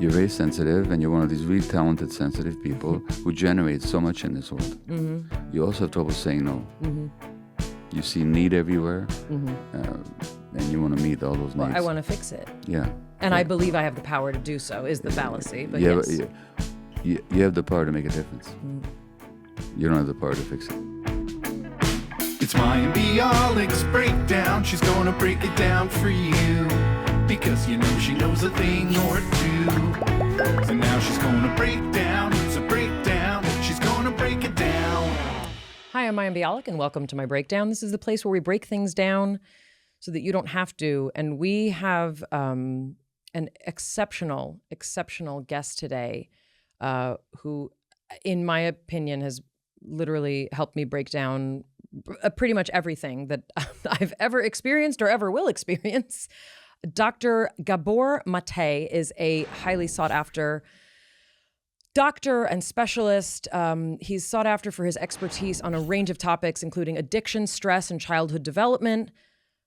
you're very sensitive, and you're one of these really talented, sensitive people who generate so much in this world. Mm-hmm. You also have trouble saying no. Mm-hmm. You see need everywhere, and you want to meet all those needs. Well, I want to fix it. Yeah. And I believe I have the power to do so, is the fallacy. But yeah, yes. But you have the power to make a difference. You don't have the power to fix it. It's Mayim Bialik's breakdown. She's gonna break it down for you, because you know she knows a thing or two. And now she's gonna break down. It's a breakdown. She's gonna break it down. Hi, I'm Mayim Bialik, and welcome to my breakdown. This is the place where we break things down so that you don't have to. And we have an exceptional guest today who, in my opinion, has literally helped me break down pretty much everything that I've ever experienced or ever will experience. Dr. Gabor Maté is a highly sought after doctor and specialist. He's sought after for his expertise on a range of topics, including addiction, stress, and childhood development.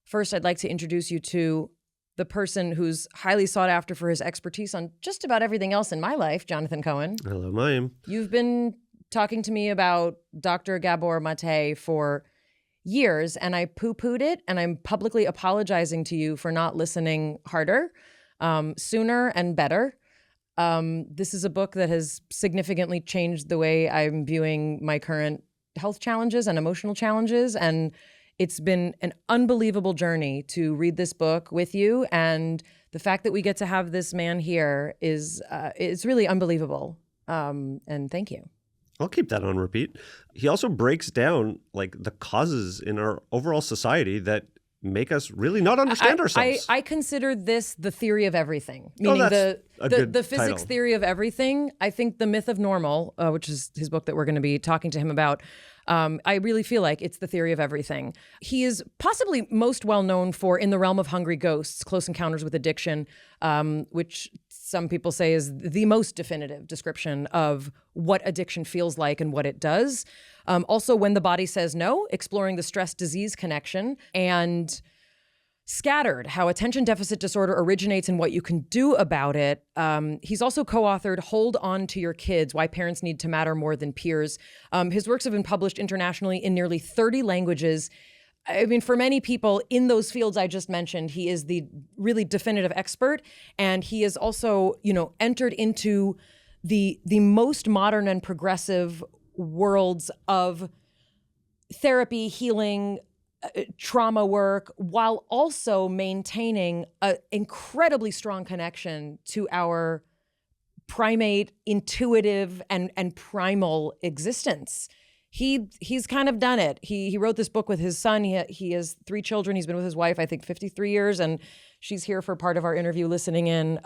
First, I'd like to introduce you to the person who's highly sought after for his expertise on just about everything else in my life, Jonathan Cohen. Hello, Mayim. You've been talking to me about Dr. Gabor Maté for years, and I poo-pooed it, and I'm publicly apologizing to you for not listening harder, sooner and better. This is a book that has significantly changed the way I'm viewing my current health challenges and emotional challenges, and it's been an unbelievable journey to read this book with you, and the fact that we get to have this man here is it's really unbelievable, and thank you. I'll keep that on repeat. He also breaks down like the causes in our overall society that make us really not understand ourselves. I consider this the theory of everything, meaning the physics title. Theory of everything. I think The Myth of Normal, which is his book that we're going to be talking to him about, I really feel like it's the theory of everything. He is possibly most well known for In the Realm of Hungry Ghosts, Close Encounters with Addiction, which some people say is the most definitive description of what addiction feels like and what it does. Also, When the Body Says No, exploring the stress-disease connection, and Scattered, How Attention Deficit Disorder Originates and What You Can Do About It. He's also co-authored Hold On to Your Kids, Why Parents Need to Matter More Than Peers. His works have been published internationally in nearly 30 languages. I mean, for many people in those fields I just mentioned, he is the really definitive expert. And he is also, entered into the most modern and progressive worlds of therapy, healing, trauma work, while also maintaining an incredibly strong connection to our primate, intuitive, and primal existence. He's kind of done it. He wrote this book with his son. He has 3 children. He's been with his wife, I think, 53 years, and she's here for part of our interview listening in.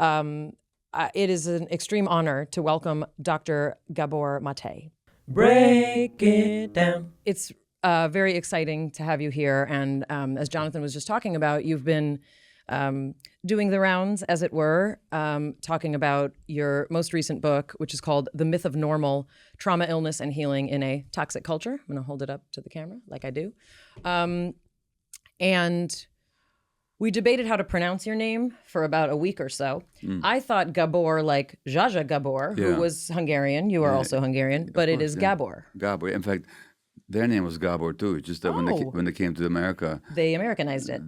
It is an extreme honor to welcome Dr. Gabor Maté. Break it down. It's very exciting to have you here. And as Jonathan was just talking about, you've been doing the rounds, as it were, talking about your most recent book, which is called The Myth of Normal, Trauma, Illness, and Healing in a Toxic Culture. I'm going to hold it up to the camera like I do. And we debated how to pronounce your name for about a week or so. I thought Gabor, like Zsa Gabor, who was Hungarian. You are also Hungarian, but it is Gabor. Gabor. In fact, their name was Gabor too. It's just that when they came to America, they Americanized it.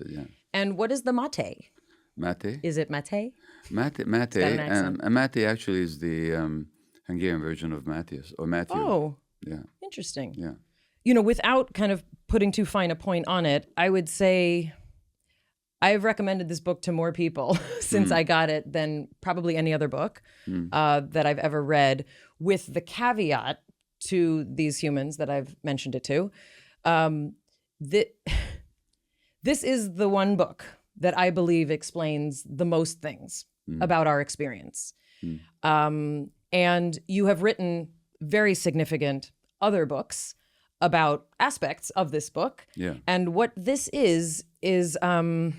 Yeah. And what is the Maté? Maté? Is it Maté? Maté. And Maté actually is the Hungarian version of Matthias or Matthew. Oh, yeah. Interesting. Yeah. Without kind of putting too fine a point on it, I would say I've recommended this book to more people since I got it than probably any other book that I've ever read, with the caveat to these humans that I've mentioned it to. This is the one book that I believe explains the most things about our experience. And you have written very significant other books about aspects of this book. Yeah. And what this is an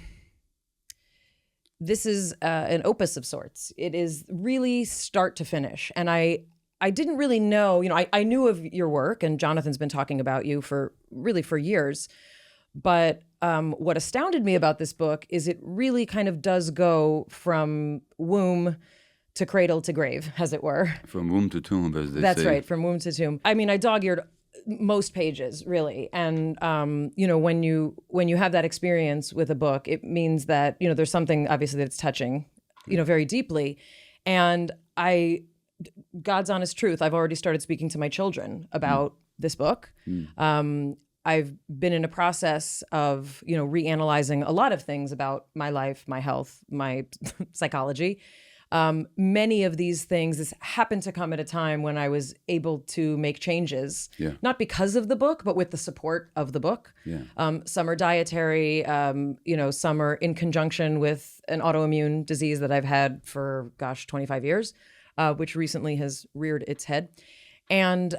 opus of sorts. It is really start to finish. And I didn't really know, I knew of your work, and Jonathan's been talking about you for years. But what astounded me about this book is it really kind of does go from womb to cradle to grave, as it were. From womb to tomb, as they say. That's right, from womb to tomb. I mean, I dog-eared most pages, really. And, when you have that experience with a book, it means that, there's something, obviously, that's touching, very deeply. And God's honest truth, I've already started speaking to my children about this book. I've been in a process of, reanalyzing a lot of things about my life, my health, my psychology. Many of these things, this happened to come at a time when I was able to make changes, not because of the book, but with the support of the book. Some are dietary, some are in conjunction with an autoimmune disease that I've had for, 25 years, which recently has reared its head. And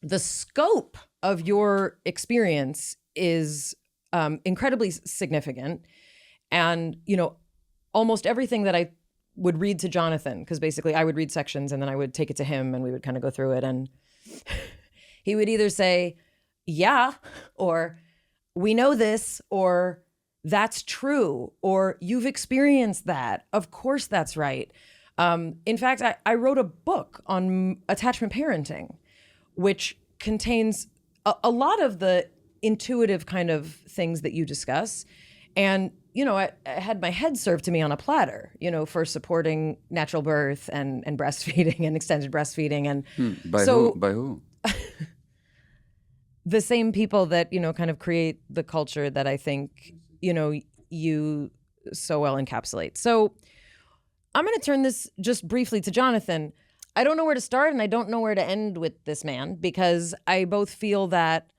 the scope of your experience is incredibly significant. And, almost everything that I would read to Jonathan, because basically I would read sections and then I would take it to him and we would kind of go through it. And he would either say, yeah, or we know this, or that's true, or you've experienced that. Of course, that's right. In fact, I wrote a book on attachment parenting, which contains a lot of the intuitive kind of things that you discuss. And I had my head served to me on a platter, for supporting natural birth and breastfeeding and extended breastfeeding. And By who? The same people that, kind of create the culture that I think, you so well encapsulate. So I'm going to turn this just briefly to Jonathan. I don't know where to start and I don't know where to end with this man, because I both feel that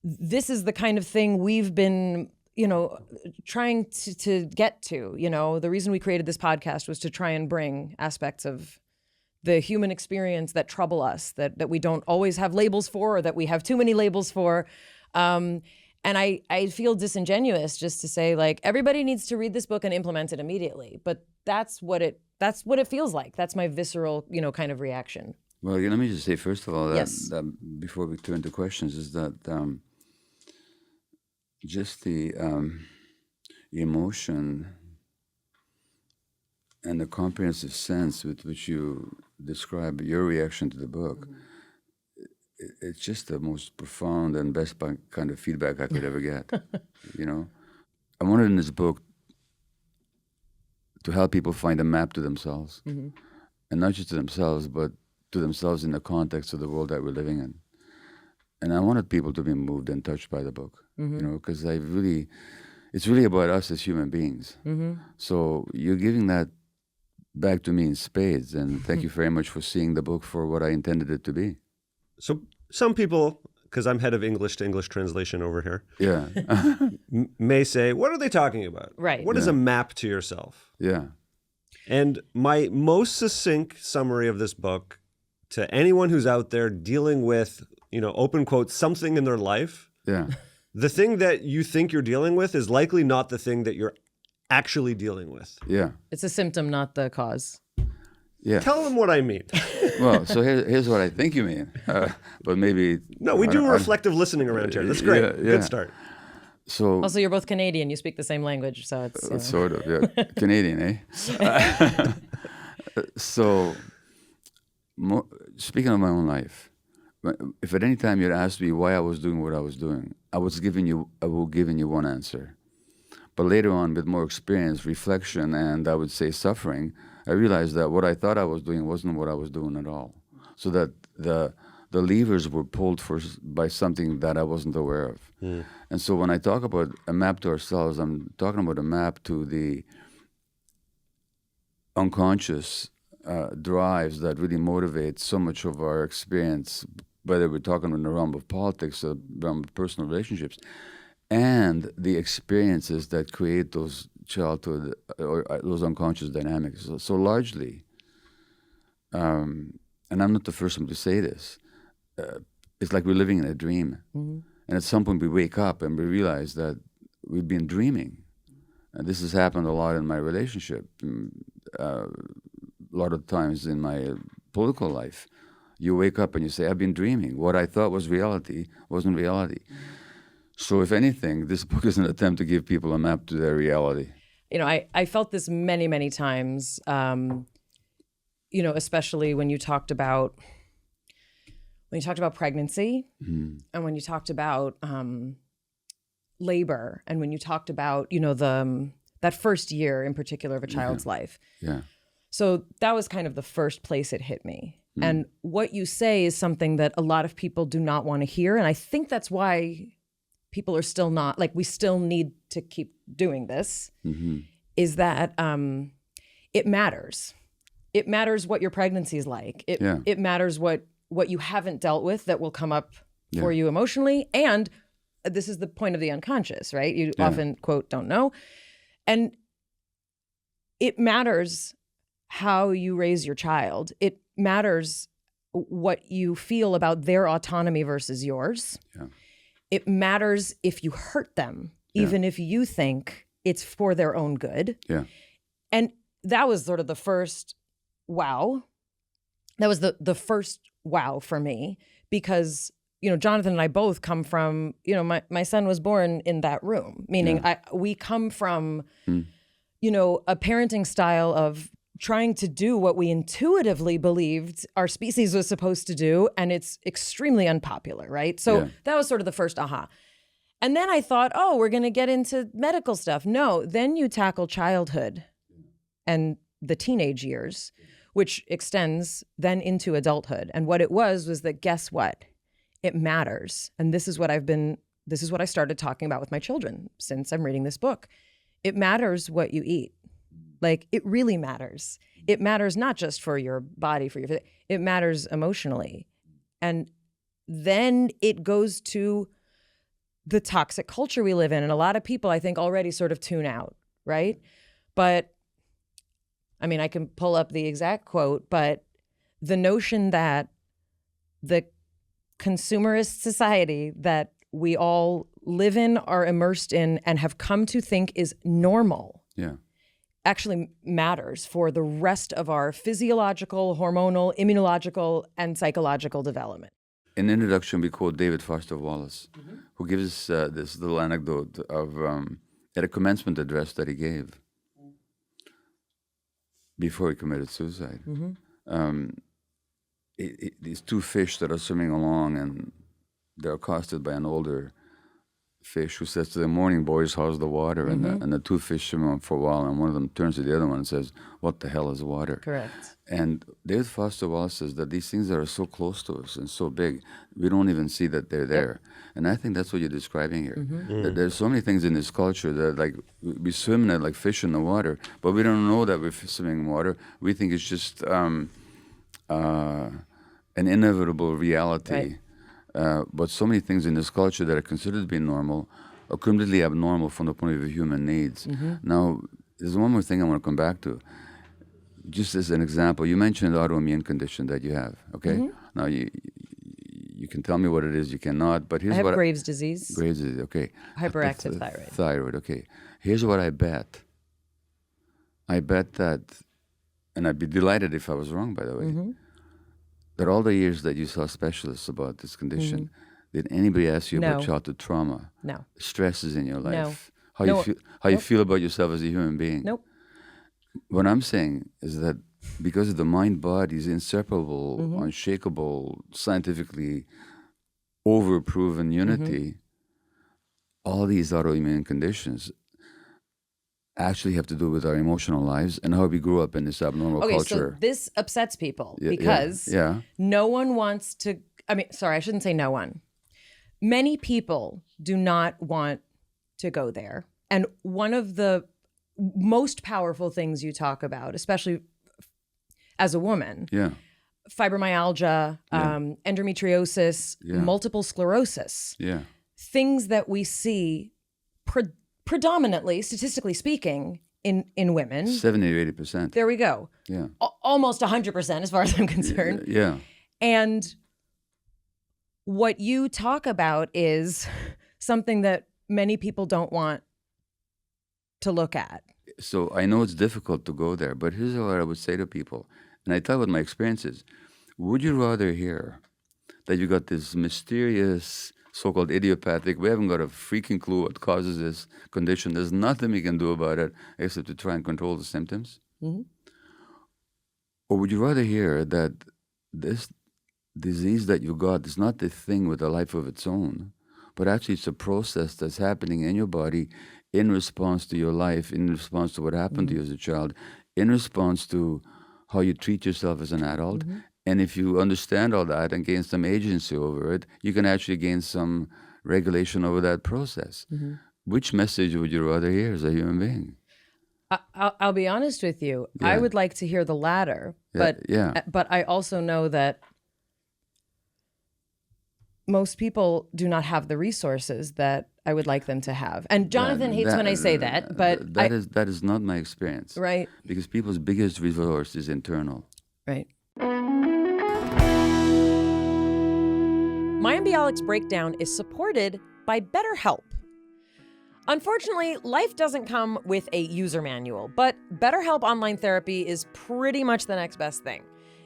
this is the kind of thing we've been trying to get to. The reason we created this podcast was to try and bring aspects of the human experience that trouble us, that we don't always have labels for, or that we have too many labels for. And I feel disingenuous just to say, like, everybody needs to read this book and implement it immediately. But that's what it feels like. That's my visceral, kind of reaction. Well, let me just say, first of all, Yes. that before we turn to questions, is that just the emotion and the comprehensive sense with which you describe your reaction to the book, it's just the most profound and best kind of feedback I could ever get. I wanted in this book to help people find a map to themselves, and not just to themselves, but to themselves in the context of the world that we're living in. And I wanted people to be moved and touched by the book, because it's really about us as human beings. So you're giving that back to me in spades, and thank you very much for seeing the book for what I intended it to be. So some people, because I'm head of English to English translation over here, may say, what are they talking about? Right. What is a map to yourself? Yeah. And my most succinct summary of this book to anyone who's out there dealing with, open quote, something in their life, the thing that you think you're dealing with is likely not the thing that you're actually dealing with. Yeah. It's a symptom, not the cause. Yeah. Tell them what I mean. Well, so here's what I think you mean, but maybe... No, we do reflective listening around here. That's great. Yeah. Good start. So Also, you're both Canadian. You speak the same language, so it's... Sort of, yeah. Canadian, eh? So, speaking of my own life, if at any time you'd asked me why I was doing what I was doing, I would have given you one answer. But later on, with more experience, reflection, and I would say suffering, I realized that what I thought I was doing wasn't what I was doing at all. So that the levers were pulled by something that I wasn't aware of. And so when I talk about a map to ourselves, I'm talking about a map to the unconscious drives that really motivate so much of our experience, whether we're talking in the realm of politics or the realm of personal relationships, and the experiences that create those childhood or those unconscious dynamics. So largely, and I'm not the first one to say this, it's like we're living in a dream. And at some point we wake up and we realize that we've been dreaming. And this has happened a lot in my relationship, a lot of times in my political life. You wake up and you say, I've been dreaming. What I thought was reality wasn't reality. So if anything, this book is an attempt to give people a map to their reality. I felt this many, many times, especially when you talked about pregnancy and when you talked about labor and when you talked about, that first year in particular of a child's life. Yeah. So that was kind of the first place it hit me. And what you say is something that a lot of people do not want to hear. And I think that's why people are still not, we still need to keep doing this, is that it matters. It matters what your pregnancy is like. It matters what you haven't dealt with that will come up for you emotionally. And this is the point of the unconscious, right? You often, quote, don't know. And it matters how you raise your child. It matters what you feel about their autonomy versus yours. Yeah. It matters if you hurt them, even if you think it's for their own good. Yeah. And that was sort of the first wow. That was the first wow for me because, Jonathan and I both come from, my son was born in that room, meaning we come from, a parenting style of trying to do what we intuitively believed our species was supposed to do. And it's extremely unpopular, right? So that was sort of the first aha. And then I thought, we're going to get into medical stuff. No, then you tackle childhood and the teenage years, which extends then into adulthood. And what it was that, guess what? It matters. And this is what I started talking about with my children since I'm reading this book. It matters what you eat. It really matters. It matters not just for your body, it matters emotionally. And then it goes to the toxic culture we live in. And a lot of people, I think, already sort of tune out, right? But I can pull up the exact quote, but the notion that the consumerist society that we all live in, are immersed in, and have come to think is normal. Yeah. Actually matters for the rest of our physiological, hormonal, immunological, and psychological development. In the introduction, we quote David Foster Wallace, who gives this little anecdote of at a commencement address that he gave before he committed suicide. These two fish that are swimming along, and they're accosted by an older fish who says to them, "Morning, boys, how's the water?" And the two fish swim on for a while, and one of them turns to the other one and says, "What the hell is water?" Correct. And David Foster Wallace says that these things that are so close to us and so big, we don't even see that they're there. And I think that's what you're describing here. That there's so many things in this culture that we swim in it like fish in the water, but we don't know that we're swimming in water. We think it's just an inevitable reality. Right. But so many things in this culture that are considered to be normal are completely abnormal from the point of view of human needs. Now, there's one more thing I want to come back to. Just as an example, you mentioned the autoimmune condition that you have, okay? Now, you can tell me what it is, you cannot, but here's I have Graves' disease. Graves' disease, okay. Hyperactive thyroid. Thyroid, okay. Here's what I bet. I bet that, and I'd be delighted if I was wrong, by the way, that all the years that you saw specialists about this condition, did anybody ask you about childhood trauma? No. Stresses in your life? No. How you feel about yourself as a human being? Nope. What I'm saying is that because the mind-body is inseparable, unshakable, scientifically overproven unity, all these autoimmune conditions actually have to do with our emotional lives and how we grew up in this abnormal culture. So this upsets people because no one wants to, I shouldn't say no one. Many people do not want to go there. And one of the most powerful things you talk about, especially as a woman, fibromyalgia, endometriosis, multiple sclerosis, things that we see predominantly, statistically speaking, in women. 70 to 80%. There we go. Yeah. Almost 100% as far as I'm concerned. Yeah. And what you talk about is something that many people don't want to look at. So I know it's difficult to go there, but here's what I would say to people, and I tell what my experience is. Would you rather hear that you got this mysterious so-called idiopathic. We haven't got a freaking clue what causes this condition. There's nothing we can do about it except to try and control the symptoms. Mm-hmm. Or would you rather hear that this disease that you got is not the thing with a life of its own, but actually it's a process that's happening in your body in response to your life, in response to what happened to you as a child, in response to how you treat yourself as an adult. And if you understand all that and gain some agency over it, you can actually gain some regulation over that process. Which message would you rather hear as a human being? I'll be honest with you. Yeah. I would like to hear the latter, but I also know that most people do not have the resources that I would like them to have. And Jonathan hates when I say that, but that is not my experience. Right. Because people's biggest resource is internal. Right. Mayim Bialik's breakdown is supported by BetterHelp. Unfortunately, life doesn't come with a user manual, but BetterHelp Online Therapy is pretty much the next best thing.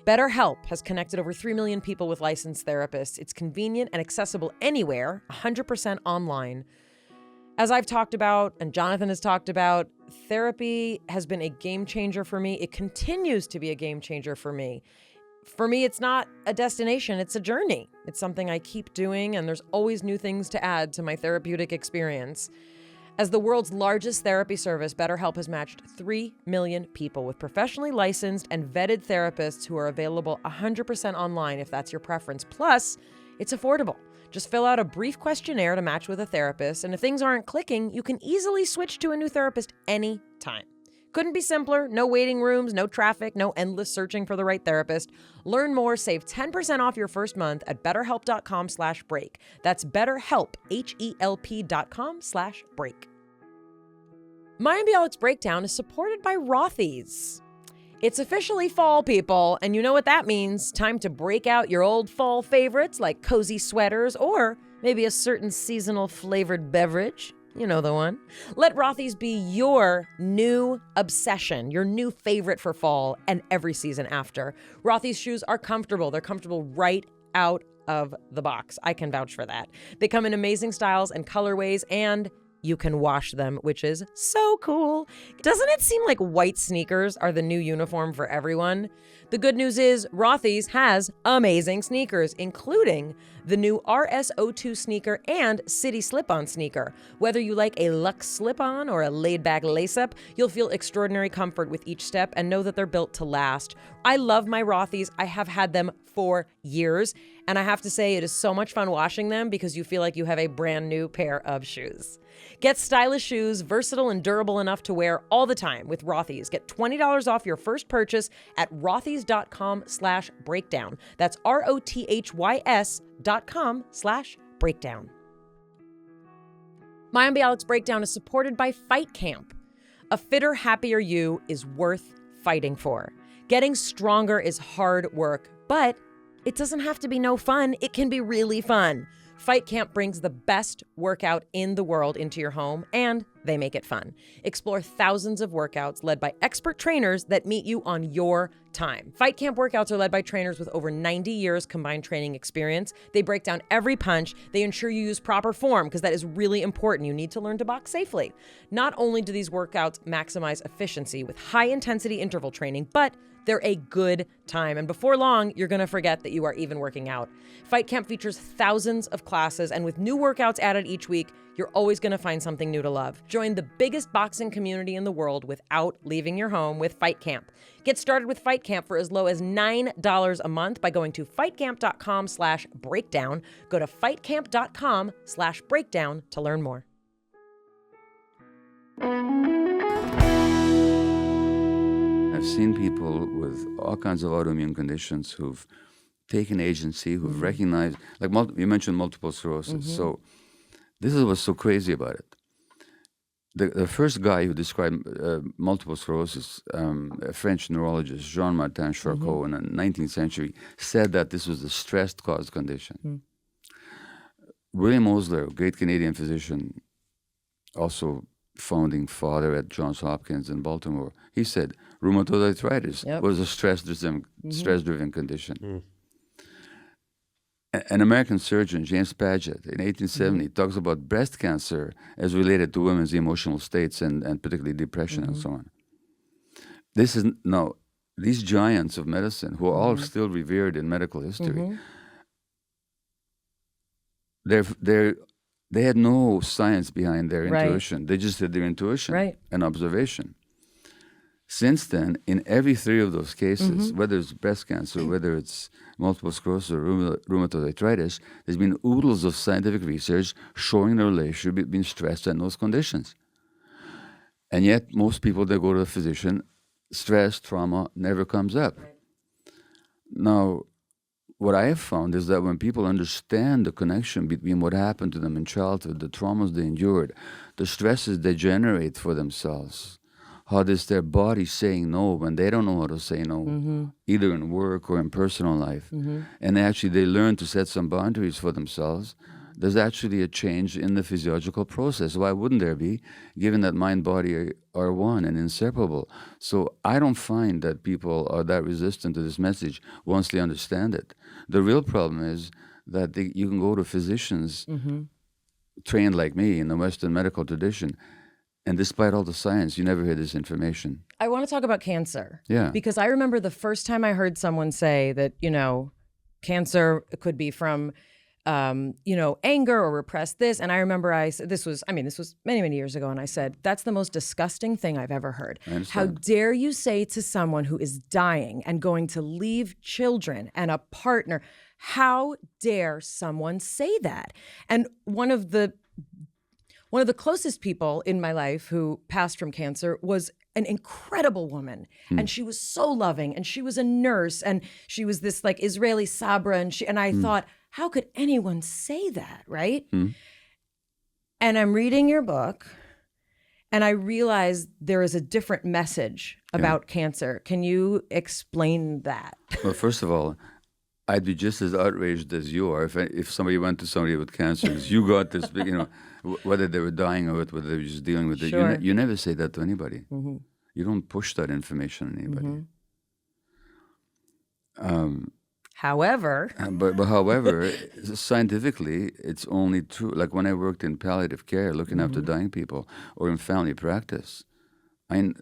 BetterHelp has connected over 3 million people with licensed therapists. It's convenient and accessible anywhere, 100% online. As I've talked about, and Jonathan has talked about, therapy has been a game changer for me. It continues to be a game changer for me. For me, it's not a destination, it's a journey. It's something I keep doing, and there's always new things to add to my therapeutic experience. As the world's largest therapy service, BetterHelp has matched 3 million people with professionally licensed and vetted therapists who are available 100% online if that's your preference. Plus, it's affordable. Just fill out a brief questionnaire to match with a therapist, and if things aren't clicking, you can easily switch to a new therapist anytime. Couldn't be simpler. No waiting rooms, no traffic, no endless searching for the right therapist. Learn more, save 10% off your first month at betterhelp.com/break. That's BetterHelp, HELP.com/break. Mayim Bialik's breakdown is supported by Rothy's. It's officially fall, people, and you know what that means. Time to break out your old fall favorites like cozy sweaters or maybe a certain seasonal flavored beverage. You know the one. Let Rothy's be your new obsession, your new favorite for fall and every season after. Rothy's shoes are comfortable. They're comfortable right out of the box. I can vouch for that. They come in amazing styles and colorways, and you can wash them, which is so cool. Doesn't it seem like white sneakers are the new uniform for everyone? The good news is Rothy's has amazing sneakers, including the new RS02 sneaker and City slip-on sneaker. Whether you like a luxe slip-on or a laid-back lace-up, you'll feel extraordinary comfort with each step and know that they're built to last. I love my Rothy's. I have had them for years, and I have to say it is so much fun washing them because you feel like you have a brand new pair of shoes. Get stylish shoes, versatile and durable enough to wear all the time with Rothy's. Get $20 off your first purchase at rothys.com/breakdown. That's ROTHYS.com/breakdown. Mayim Bialik's breakdown is supported by Fight Camp. A fitter, happier you is worth fighting for. Getting stronger is hard work, but it doesn't have to be no fun. It can be really fun. Fight Camp brings the best workout in the world into your home, and they make it fun. Explore thousands of workouts led by expert trainers that meet you on your time. Fight Camp workouts are led by trainers with over 90 years combined training experience. They break down every punch. They ensure you use proper form because that is really important. You need to learn to box safely. Not only do these workouts maximize efficiency with high-intensity interval training, but they're a good time. And before long, you're going to forget that you are even working out. Fight Camp features thousands of classes, and with new workouts added each week, you're always going to find something new to love. Join the biggest boxing community in the world without leaving your home with Fight Camp. Get started with Fight Camp for as low as $9 a month by going to fightcamp.com/breakdown. Go to fightcamp.com/breakdown to learn more. I've seen people with all kinds of autoimmune conditions who've taken agency, who've recognized, like you mentioned multiple sclerosis. So this is what's so crazy about it. The first guy who described multiple sclerosis, a French neurologist, Jean-Martin Charcot, in the 19th century, said that this was a stress-caused condition. William Osler, great Canadian physician, also founding father at Johns Hopkins in Baltimore, he said rheumatoid arthritis was a stress-driven condition. An American surgeon, James Paget, in 1870, talks about breast cancer as related to women's emotional states and particularly depression and so on. These giants of medicine, who are all still revered in medical history, they had no science behind their intuition. They just had their intuition and observation. Since then, in every 3 of those cases, whether it's breast cancer, whether it's multiple sclerosis or rheumatoid arthritis, there's been oodles of scientific research showing the relationship between stress and those conditions. And yet, most people that go to a physician, stress, trauma never comes up. Now, what I have found is that when people understand the connection between what happened to them in childhood, the traumas they endured, the stresses they generate for themselves, how is their body saying no when they don't know how to say no, either in work or in personal life, and actually they learn to set some boundaries for themselves, there's actually a change in the physiological process. Why wouldn't there be, given that mind body are one and inseparable? So I don't find that people are that resistant to this message once they understand it. The real problem is that you can go to physicians trained like me in the Western medical tradition, and despite all the science, you never hear this information. I want to talk about cancer. Yeah. Because I remember the first time I heard someone say that, cancer could be from, anger or repressed this. And I remember I said, this was many, many years ago. And I said, that's the most disgusting thing I've ever heard. How dare you say to someone who is dying and going to leave children and a partner, how dare someone say that? And one of the closest people in my life who passed from cancer was an incredible woman. And she was so loving, and she was a nurse, and she was this like Israeli Sabra. And I thought, how could anyone say that, right? And I'm reading your book, and I realized there is a different message about cancer. Can you explain that? Well, first of all, I'd be just as outraged as you are if somebody went to somebody with cancer, because you got this big, whether they were dying of it, whether they were just dealing with it. Sure. You never say that to anybody. You don't push that information on anybody. However, however, scientifically, it's only true. Like when I worked in palliative care, looking after dying people, or in family practice, I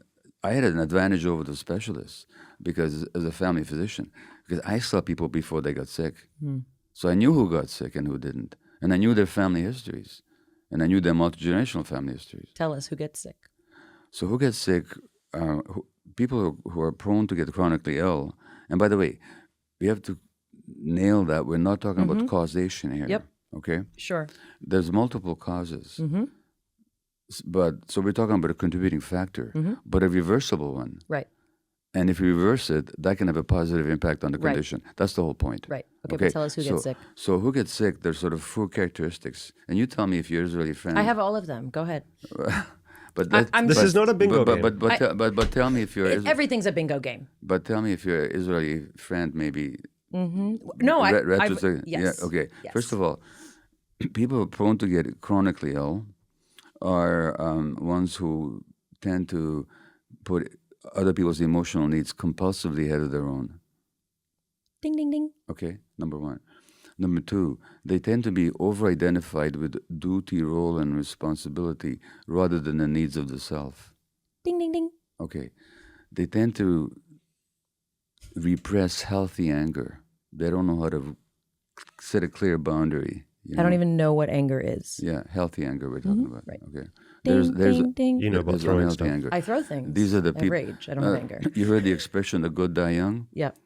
had an advantage over the specialists because as a family physician, because I saw people before they got sick. So I knew who got sick and who didn't. And I knew their family histories. And I knew their multi-generational family histories. Tell us who gets sick. So who gets sick? People who are prone to get chronically ill. And by the way, we have to nail that. We're not talking about causation here. Yep. Okay? Sure. There's multiple causes. But so we're talking about a contributing factor, but a reversible one. Right. And if you reverse it, that can have a positive impact on the condition. That's the whole point. Right. Okay, but tell us who gets sick. So who gets sick, there's sort of 4 characteristics. And you tell me if you're Israeli friend. I have all of them. Go ahead. This is not a bingo game. But tell me if you're... Everything's a bingo game. But tell me if your Israeli friend maybe... No, yes. Yes. Yeah, okay. Yes. First of all, people prone to get chronically ill are ones who tend to put other people's emotional needs compulsively ahead of their own. Ding, ding, ding. Okay, number 1. Number 2, they tend to be over-identified with duty, role, and responsibility rather than the needs of the self. Ding, ding, ding. Okay. They tend to repress healthy anger. They don't know how to set a clear boundary. I don't even know what anger is. Yeah, healthy anger we're talking about. Right. Okay. Ding, ding, ding. You know about throwing stuff. Anger. I throw things. These are the I people. rage. I don't have anger. You heard the expression "the good die young." Yep.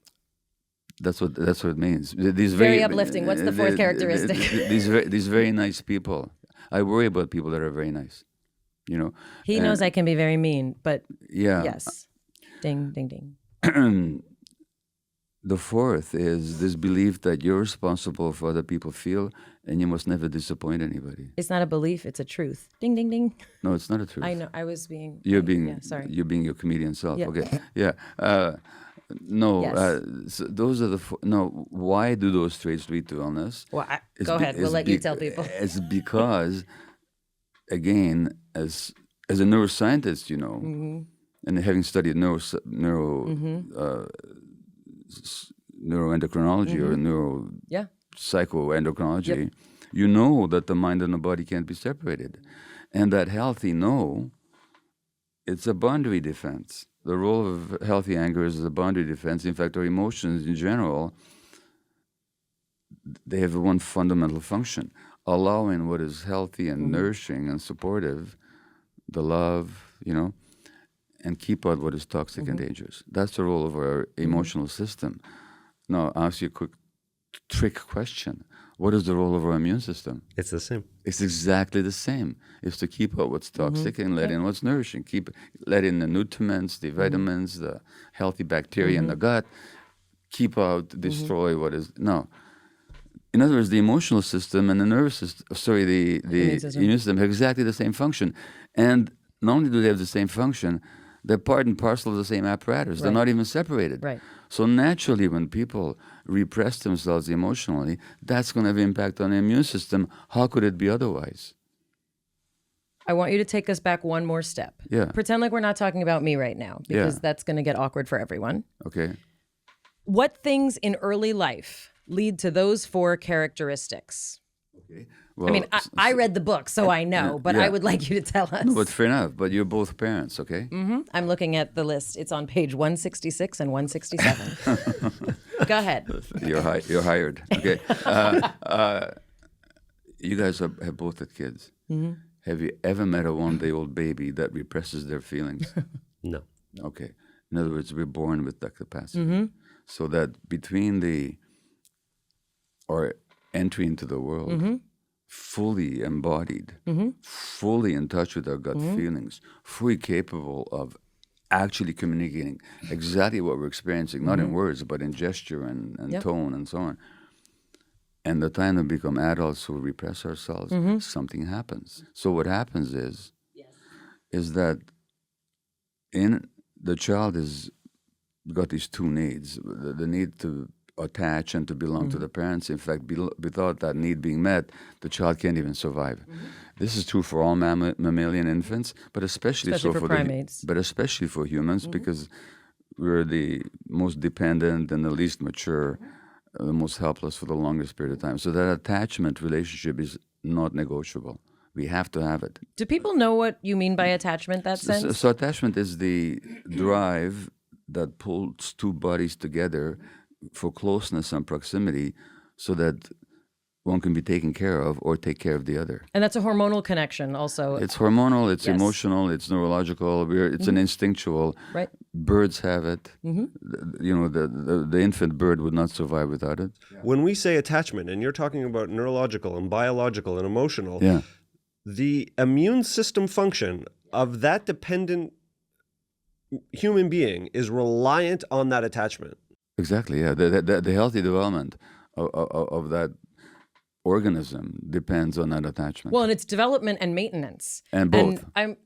That's what it means. These Very uplifting. What's the 4th characteristic? These very nice people. I worry about people that are very nice. He knows I can be very mean, but yeah. Yes. Ding, ding, ding. The 4th is this belief that you're responsible for other people feel, and you must never disappoint anybody. It's not a belief; it's a truth. Ding, ding, ding. No, it's not a truth. I know. I was being. You're being. Yeah, sorry. You're being your comedian self. Yeah. Okay. Yeah. No. Yes. So those are the. No. Why do those traits lead to illness? Well, go ahead. We'll let you tell people. It's because, again, as a neuroscientist, and having studied neuroendocrinology or psychoendocrinology, you know that the mind and the body can't be separated. And that healthy no, it's a boundary defense. The role of healthy anger is a boundary defense. In fact, our emotions in general, they have one fundamental function, allowing what is healthy and nourishing and supportive, the love, and keep out what is toxic and dangerous. That's the role of our emotional system. Now, I'll ask you a quick trick question. What is the role of our immune system? It's the same. It's exactly the same. It's to keep out what's toxic and let in what's nourishing. Let in the nutriments, the vitamins, the healthy bacteria in the gut. Keep out, destroy what is... No. In other words, the emotional system and the nervous system, the immune system have exactly the same function. And not only do they have the same function, they're part and parcel of the same apparatus. They're not even separated. Right. So naturally, when people repress themselves emotionally, that's going to have impact on the immune system. How could it be otherwise? I want you to take us back one more step. Yeah. Pretend like we're not talking about me right now, because that's going to get awkward for everyone. Okay. What things in early life lead to those 4 characteristics? Okay. Well, I mean, I read the book, so I know, but I would like you to tell us. No, but fair enough. But you're both parents, okay? I'm looking at the list. It's on page 166 and 167. Go ahead. You're hired. Okay. You guys have both had kids. Have you ever met a one-day-old baby that represses their feelings? No. Okay. In other words, we're born with that capacity. So that between our entry into the world, fully embodied, fully in touch with our gut feelings, fully capable of actually communicating exactly what we're experiencing, not in words, but in gesture and tone and so on. And the time we become adults who repress ourselves, something happens. So what happens is that the child has got these 2 needs, the need to attach and to belong to the parents. In fact, without that need being met, the child can't even survive. This is true for all mammalian infants, but especially so for primates. But especially for humans, because we're the most dependent and the least mature, the most helpless for the longest period of time. So that attachment relationship is not negotiable. We have to have it. Do people know what you mean by attachment, that sense? So attachment is the drive that pulls 2 bodies together for closeness and proximity so that one can be taken care of or take care of the other. And that's a hormonal connection also. It's hormonal, it's emotional, it's neurological, it's an instinctual. Right. Birds have it. The infant bird would not survive without it. When we say attachment, and you're talking about neurological and biological and emotional, the immune system function of that dependent human being is reliant on that attachment. Exactly, yeah. The healthy development of that organism depends on that attachment. Well, and it's development and maintenance. And both. And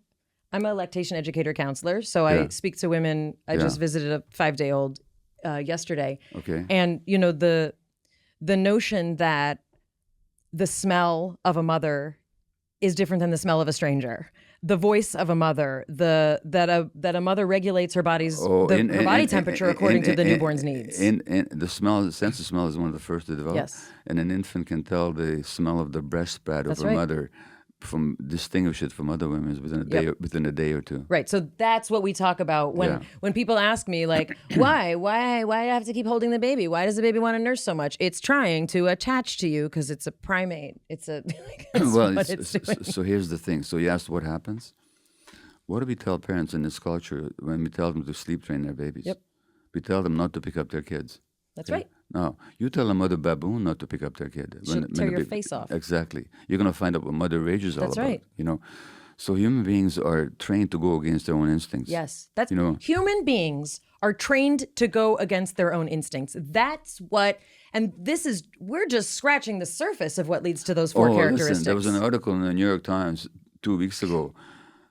I'm a lactation educator counselor, so I speak to women. I just visited a 5-day-old yesterday. Okay. And, the notion that the smell of a mother is different than the smell of a stranger. The voice of a mother, that a mother regulates her body's her body temperature according to the newborn's needs. The sense of smell is one of the first to develop. Yes. And an infant can tell the smell of the breast pad of her mother, distinguish it from other women's within a day or 2. Right. So that's what we talk about when people ask me, like, why do I have to keep holding the baby? Why does the baby want to nurse so much? It's trying to attach to you because it's a primate. It's what it's doing. So here's the thing. So you asked what happens. What do we tell parents in this culture when we tell them to sleep train their babies? Yep. We tell them not to pick up their kids. That's right. No, you tell a mother baboon not to pick up their kid. She'll tear your face off. Exactly. You're going to find out what mother rage is all about. That's right. So human beings are trained to go against their own instincts. Yes. Human beings are trained to go against their own instincts. That's what, and we're just scratching the surface of what leads to those 4 characteristics. Listen, there was an article in the New York Times 2 weeks ago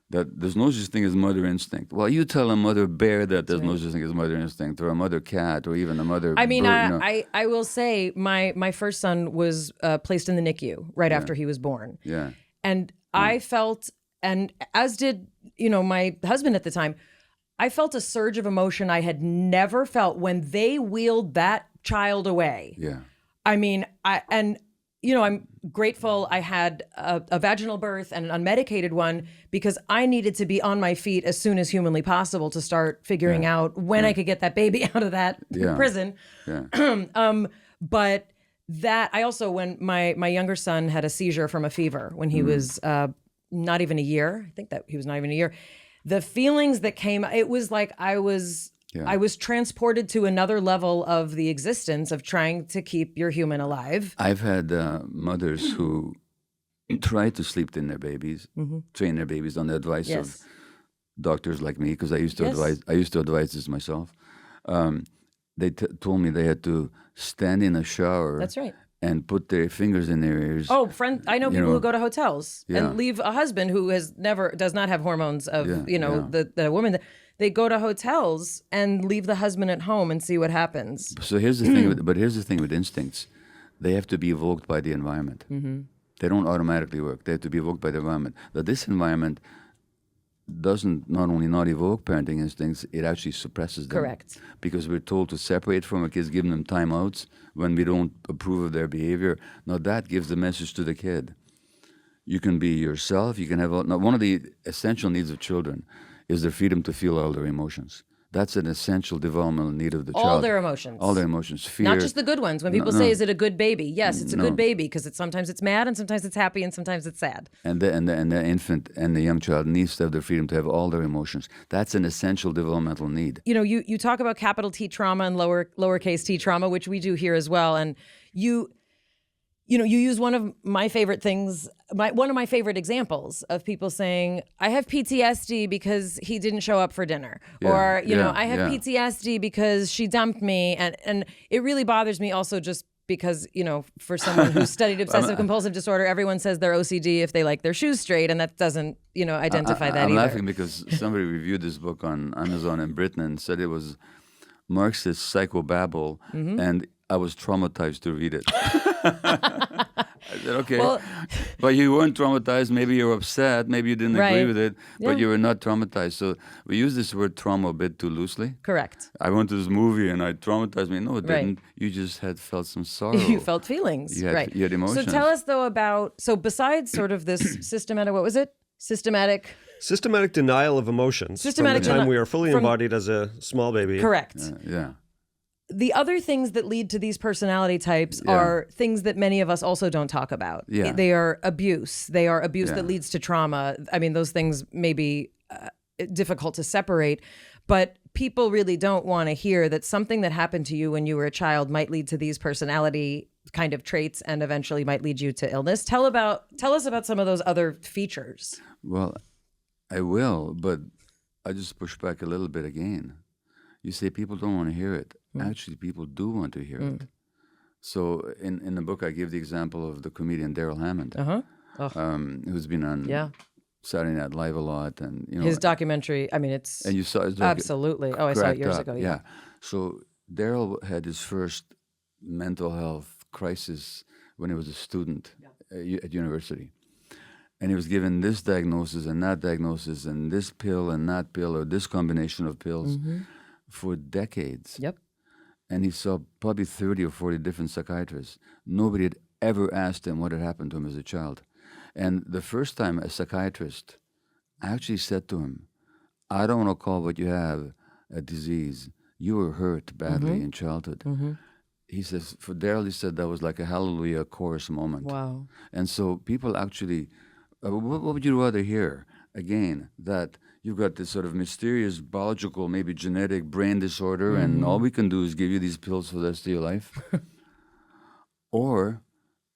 that there's no such thing as mother instinct. Well, you tell a mother bear that there's no such thing as mother instinct, or a mother cat, or even a mother bird. I will say my first son was placed in the NICU right after he was born. Yeah. And I felt, and as did, my husband at the time, I felt a surge of emotion I had never felt when they wheeled that child away. Yeah. I'm grateful I had a vaginal birth and an unmedicated one because I needed to be on my feet as soon as humanly possible to start figuring out when I could get that baby out of that prison. Yeah. But that I also, when my younger son had a seizure from a fever when he was not even a year, I think that he was not even a year, the feelings that came, it was like I was transported to another level of the existence of trying to keep your human alive. I've had mothers who try to sleep in their babies, train their babies on the advice of doctors like me, because I used to advise this myself. They told me they had to stand in a shower. That's right. And put their fingers in their ears. Oh, I know people who go to hotels and leave a husband who does not have hormones of, the woman. They go to hotels and leave the husband at home and see what happens. So here's the thing. Here's the thing with instincts. They have to be evoked by the environment. They don't automatically work. They have to be evoked by the environment. That this environment doesn't not only not evoke parenting instincts, it actually suppresses them. Correct. Because we're told to separate from our kids, giving them timeouts when we don't approve of their behavior. Now that gives the message to the kid. You can be yourself. You can have one of the essential needs of children is their freedom to feel all their emotions. That's an essential developmental need of the child. All their emotions. All their emotions. Fear. Not just the good ones. When people say, is it a good baby? Yes, it's a good baby because sometimes it's mad and sometimes it's happy and sometimes it's sad. And the infant and the young child needs to have the freedom to have all their emotions. That's an essential developmental need. You talk about capital T trauma and lowercase t trauma, which we do here as well. And you use one of my favorite things, one of my favorite examples of people saying, I have PTSD because he didn't show up for dinner. Or, I have PTSD because she dumped me. And it really bothers me also just because, for someone who's studied obsessive compulsive disorder, everyone says they're OCD if they like their shoes straight. And that doesn't, identify that I'm either. laughing because somebody reviewed this book on Amazon in Britain and said it was Marxist psychobabble. And I was traumatized to read it. I said, okay, but you weren't traumatized. Maybe you were upset. Maybe you didn't agree with it, but you were not traumatized. So we use this word trauma a bit too loosely. Correct. I went to this movie and I traumatized me. No, it didn't. You just had felt some sorrow. You felt feelings. You had emotions. So tell us though besides sort of this systematic, what was it? Systematic denial of emotions from the time we are fully embodied as a small baby. Correct. Yeah. The other things that lead to these personality types are things that many of us also don't talk about. Yeah. They are abuse. They are abuse that leads to trauma. I mean, those things may be difficult to separate, but people really don't want to hear that something that happened to you when you were a child might lead to these personality kind of traits and eventually might lead you to illness. Tell us about some of those other features. Well, I will, but I just push back a little bit again. You say people don't want to hear it. Actually, people do want to hear it. So in the book, I give the example of the comedian Daryl Hammond, who's been on Saturday Night Live a lot. And his documentary, I mean, it's... And you saw his absolutely. Oh, I saw it years ago. Yeah. So Daryl had his first mental health crisis when he was a student at university. And he was given this diagnosis and that diagnosis and this pill and that pill or this combination of pills for decades. Yep. And he saw probably 30 or 40 different psychiatrists. Nobody had ever asked him what had happened to him as a child. And the first time a psychiatrist actually said to him, I don't want to call what you have a disease. You were hurt badly in childhood. He says, for Daryl, he said that was like a hallelujah chorus moment. Wow. And so people actually, what would you rather hear? Again, that you've got this sort of mysterious biological, maybe genetic brain disorder, and all we can do is give you these pills for the rest of your life. Or,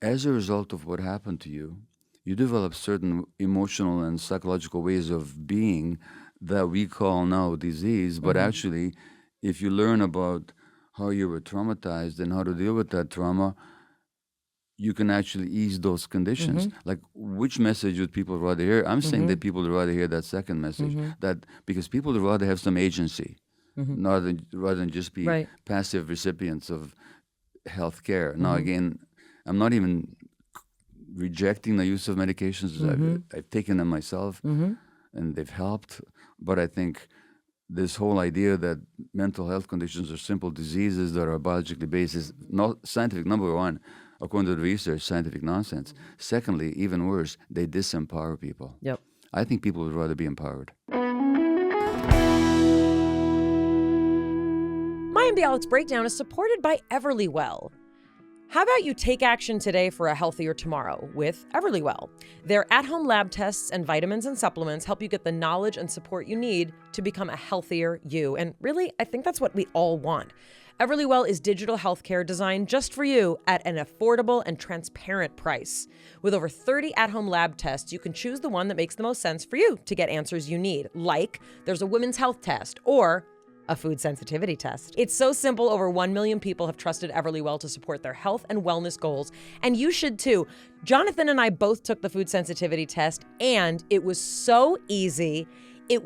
as a result of what happened to you, you develop certain emotional and psychological ways of being that we call now disease. But actually, if you learn about how you were traumatized and how to deal with that trauma, you can actually ease those conditions. Like, which message would people rather hear? I'm saying that people would rather hear that second message, that because people would rather have some agency, rather than just be passive recipients of health care. Now, again, I'm not even rejecting the use of medications. I've taken them myself, and they've helped. But I think this whole idea that mental health conditions are simple diseases that are biologically based is not scientific, number one, according to the research, scientific nonsense. Secondly, even worse, they disempower people. Yep. I think people would rather be empowered. Mayim Bialik's breakdown is supported by Everlywell. How about you take action today for a healthier tomorrow with Everlywell? Their at-home lab tests and vitamins and supplements help you get the knowledge and support you need to become a healthier you. And really, I think that's what we all want. Everlywell is digital healthcare designed just for you at an affordable and transparent price. With over 30 at-home lab tests, you can choose the one that makes the most sense for you to get answers you need. Like there's a women's health test or a food sensitivity test. It's so simple. Over 1 million people have trusted Everlywell to support their health and wellness goals, and you should too. Jonathan and I both took the food sensitivity test, and it was so easy. It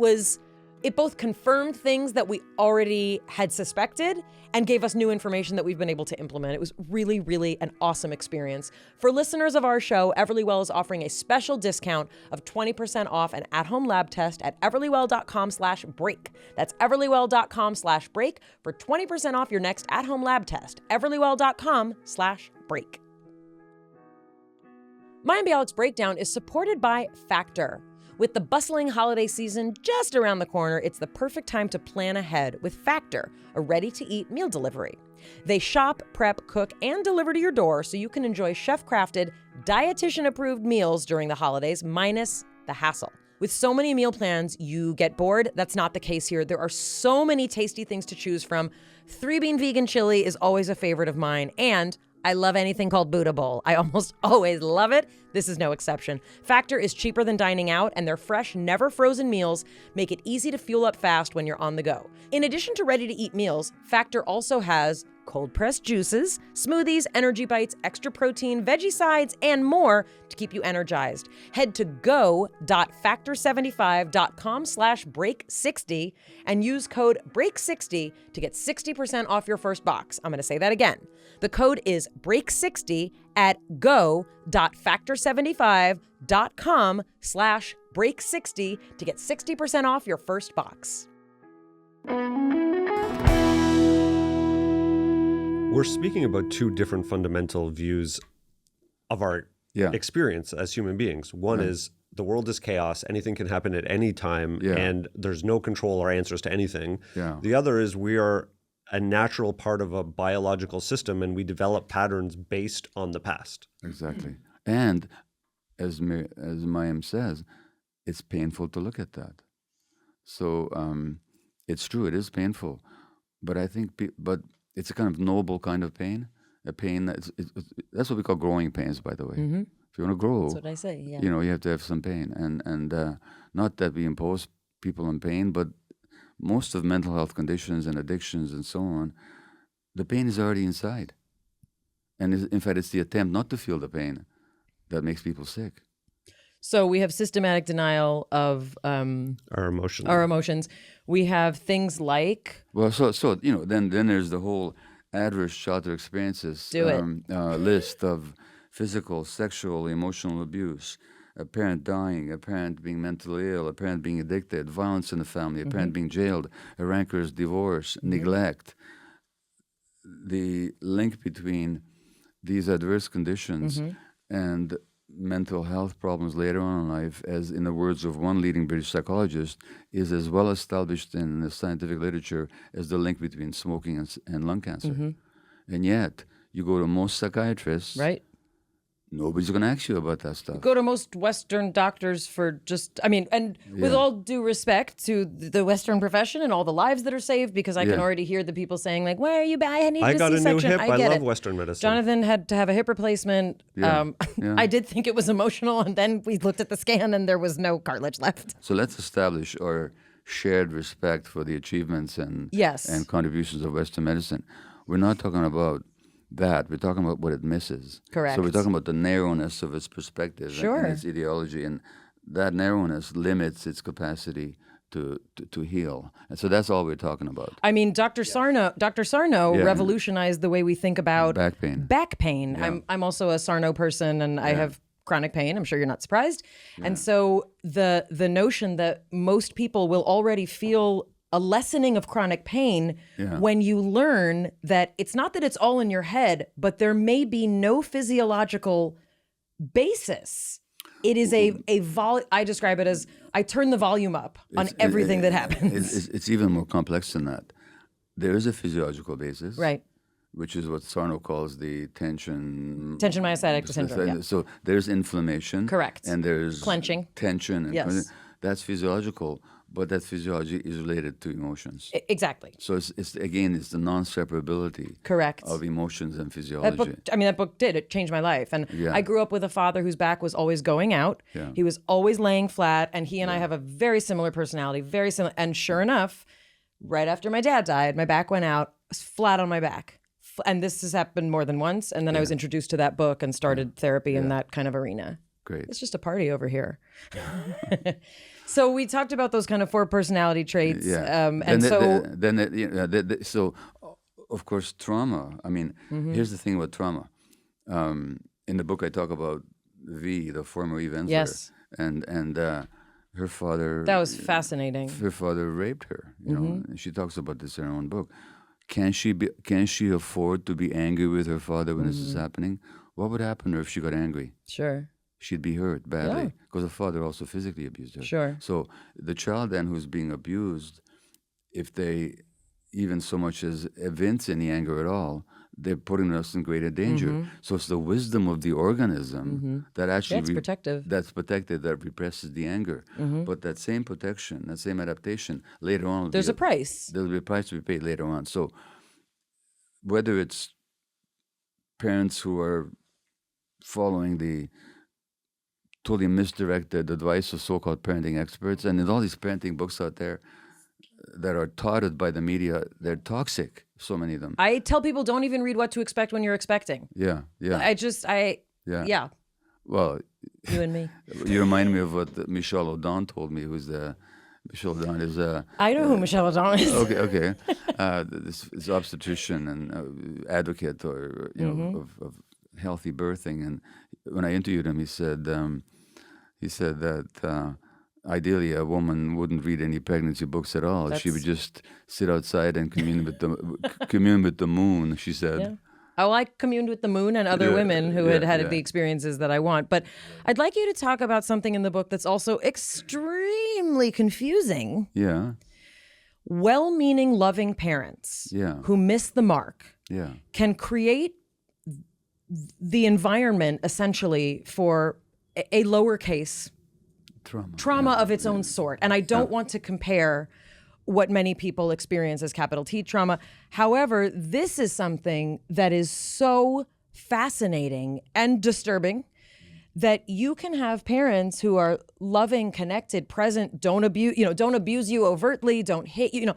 both confirmed things that we already had suspected and gave us new information that we've been able to implement. It was really, really an awesome experience. For listeners of our show, Everlywell is offering a special discount of 20% off an at-home lab test at everlywell.com/break. That's everlywell.com/break for 20% off your next at-home lab test. everlywell.com/break. Mayim Bialik's breakdown is supported by Factor. With the bustling holiday season just around the corner, it's the perfect time to plan ahead with Factor, a ready-to-eat meal delivery. They shop, prep, cook, and deliver to your door so you can enjoy chef-crafted, dietitian-approved meals during the holidays, minus the hassle. With so many meal plans, you get bored. That's not the case here. There are so many tasty things to choose from. 3-bean vegan chili is always a favorite of mine, and I love anything called Buddha Bowl. I almost always love it. This is no exception. Factor is cheaper than dining out, and their fresh, never frozen meals make it easy to fuel up fast when you're on the go. In addition to ready-to-eat meals, Factor also has cold-pressed juices, smoothies, energy bites, extra protein, veggie sides, and more to keep you energized. Head to go.factor75.com/break60 and use code BREAK60 to get 60% off your first box. I'm going to say that again. The code is BREAK60 at go.factor75.com/break60 to get 60% off your first box. We're speaking about two different fundamental views of our experience as human beings. One is the world is chaos, anything can happen at any time, and there's no control or answers to anything. The other is we are a natural part of a biological system, and we develop patterns based on the past. Exactly. And as Mayim says, it's painful to look at that. So it's true, it is painful. But I think, but it's a kind of noble kind of pain, a pain that's what we call growing pains, by the way. Mm-hmm. If you want to grow, that's what I say. Yeah. You have to have some pain, and not that we impose people on pain, but most of mental health conditions and addictions and so on, the pain is already inside, and in fact, it's the attempt not to feel the pain that makes people sick. So we have systematic denial of our emotions. Our emotions. We have things like then there's the whole adverse childhood experiences list of physical, sexual, emotional abuse, a parent dying, a parent being mentally ill, a parent being addicted, violence in the family, a parent being jailed, a rancorous divorce, neglect. The link between these adverse conditions and mental health problems later on in life, as in the words of one leading British psychologist, is as well established in the scientific literature as the link between smoking and lung cancer. And yet, you go to most psychiatrists, right? Nobody's going to ask you about that stuff. Go to most Western doctors for with all due respect to the Western profession and all the lives that are saved, because I can already hear the people saying like, "Why are you bad? I need I got a new C-section." hip. I love Western medicine. Jonathan had to have a hip replacement. I did think it was emotional, and then we looked at the scan and there was no cartilage left. So let's establish our shared respect for the achievements and contributions of Western medicine. We're not talking about that. We're talking about what it misses. Correct. So we're talking about the narrowness of its perspective and its ideology, and that narrowness limits its capacity to heal. And so that's all we're talking about. I mean, Dr. Sarno revolutionized the way we think about back pain. Yeah. I'm also a Sarno person, and I have chronic pain. I'm sure you're not surprised. And so the notion that most people will already feel a lessening of chronic pain when you learn that it's not that it's all in your head, but there may be no physiological basis. It is I describe it as I turn the volume up on everything that happens. It's even more complex than that. There is a physiological basis. Right. Which is what Sarno calls the tension myositis syndrome. Yeah. So there's inflammation. Correct. And there's clenching. Tension. And yes. That's physiological, but that physiology is related to emotions. Exactly. So it's the non-separability. Correct. Of emotions and physiology. That book it changed my life. And I grew up with a father whose back was always going out. Yeah. He was always laying flat, and he and I have a very similar personality, very similar. And sure enough, right after my dad died, my back went out, I was flat on my back. And this has happened more than once. And then I was introduced to that book and started therapy in that kind of arena. Great. It's just a party over here. So we talked about those kind of 4 personality traits. Yeah. So, of course, trauma. I mean, here's the thing about trauma. In the book, I talk about V, the former eventer. Yes. And her father. That was fascinating. Her father raped her. You know, and she talks about this in her own book. Can she afford to be angry with her father when this is happening? What would happen to her if she got angry? Sure. She'd be hurt badly because her father also physically abused her. Sure. So the child then who's being abused, if they even so much as evince any anger at all, they're putting us in greater danger. So it's the wisdom of the organism that actually that's protective. That's protected, that represses the anger. But that same protection, that same adaptation, later on, there's a price. There'll be a price to be paid later on. So whether it's parents who are following the totally misdirected advice of so-called parenting experts, and in all these parenting books out there that are touted by the media, they're toxic, so many of them. I tell people, don't even read What to Expect When You're Expecting. Yeah. Yeah. Well, you and me. You remind me of what Michelle O'Donnell told me, Michelle O'Donnell is I know who Michelle O'Donnell is. Okay. This obstetrician and advocate or of healthy birthing, and when I interviewed him, he said that ideally a woman wouldn't read any pregnancy books at all. She would just sit outside and commune with the moon. She said. Yeah. Oh, I communed with the moon and other women who had the experiences that I want. But I'd like you to talk about something in the book that's also extremely confusing. Yeah. Well-meaning, loving parents who miss the mark can create the environment essentially for a lowercase trauma of its own sort. And I don't want to compare what many people experience as capital T trauma. However, this is something that is so fascinating and disturbing that you can have parents who are loving, connected, present, don't abuse you overtly, don't hate you,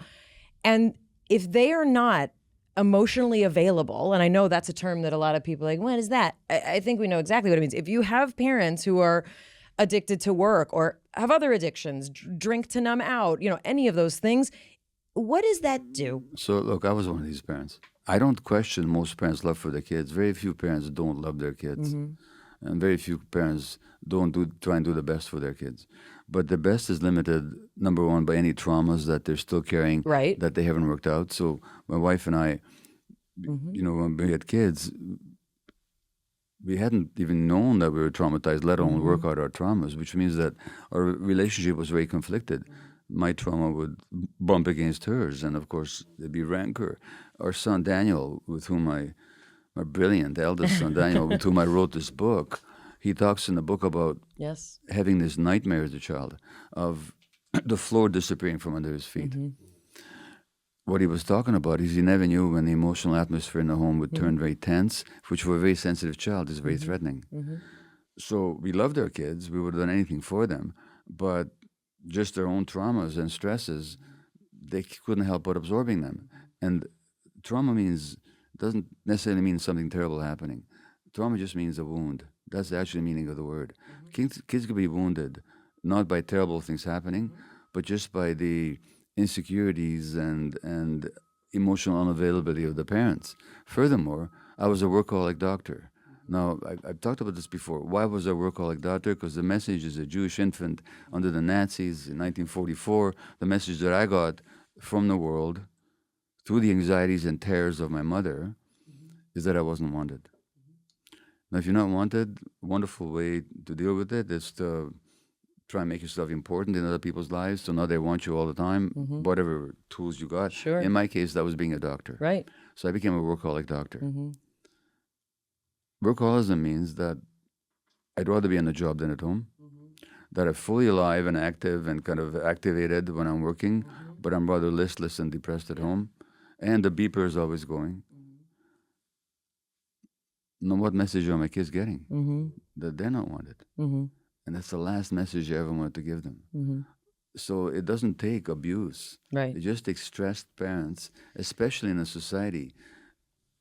and if they are not emotionally available, and I know that's a term that a lot of people are like, what is that? I think we know exactly what it means. If you have parents who are addicted to work or have other addictions, drink to numb out, any of those things, what does that do? So look, I was one of these parents. I don't question most parents' love for their kids. Very few parents don't love their kids. And very few parents don't try and do the best for their kids. But the best is limited, number one, by any traumas that they're still carrying that they haven't worked out. So my wife and I, when we had kids, we hadn't even known that we were traumatized, let alone work out our traumas, which means that our relationship was very conflicted. My trauma would bump against hers, and of course, there'd be rancor. Our son Daniel, with whom my brilliant eldest son Daniel, with whom I wrote this book, he talks in the book about having this nightmare as a child of the floor disappearing from under his feet. What he was talking about is he never knew when the emotional atmosphere in the home would turn very tense, which for a very sensitive child is very threatening. So we loved our kids. We would have done anything for them. But just their own traumas and stresses, they couldn't help but absorbing them. And trauma doesn't necessarily mean something terrible happening. Trauma just means a wound. That's the actual meaning of the word. Kids can be wounded, not by terrible things happening, but just by the insecurities and emotional unavailability of the parents. Furthermore, I was a workaholic doctor. Now, I've talked about this before. Why was I a workaholic doctor? Because the message as a Jewish infant under the Nazis in 1944, the message that I got from the world through the anxieties and terrors of my mother is that I wasn't wanted. Now, if you're not wanted, a wonderful way to deal with it is to try and make yourself important in other people's lives, so now they want you all the time, whatever tools you got. Sure. In my case, that was being a doctor. Right. So I became a workaholic doctor. Workaholism means that I'd rather be in a job than at home, that I'm fully alive and active and kind of activated when I'm working, but I'm rather listless and depressed at home, and the beeper is always going. Now, what message are my kids getting? That they're not wanted. And that's the last message I ever wanted to give them. So it doesn't take abuse. Right. It just takes stressed parents, especially in a society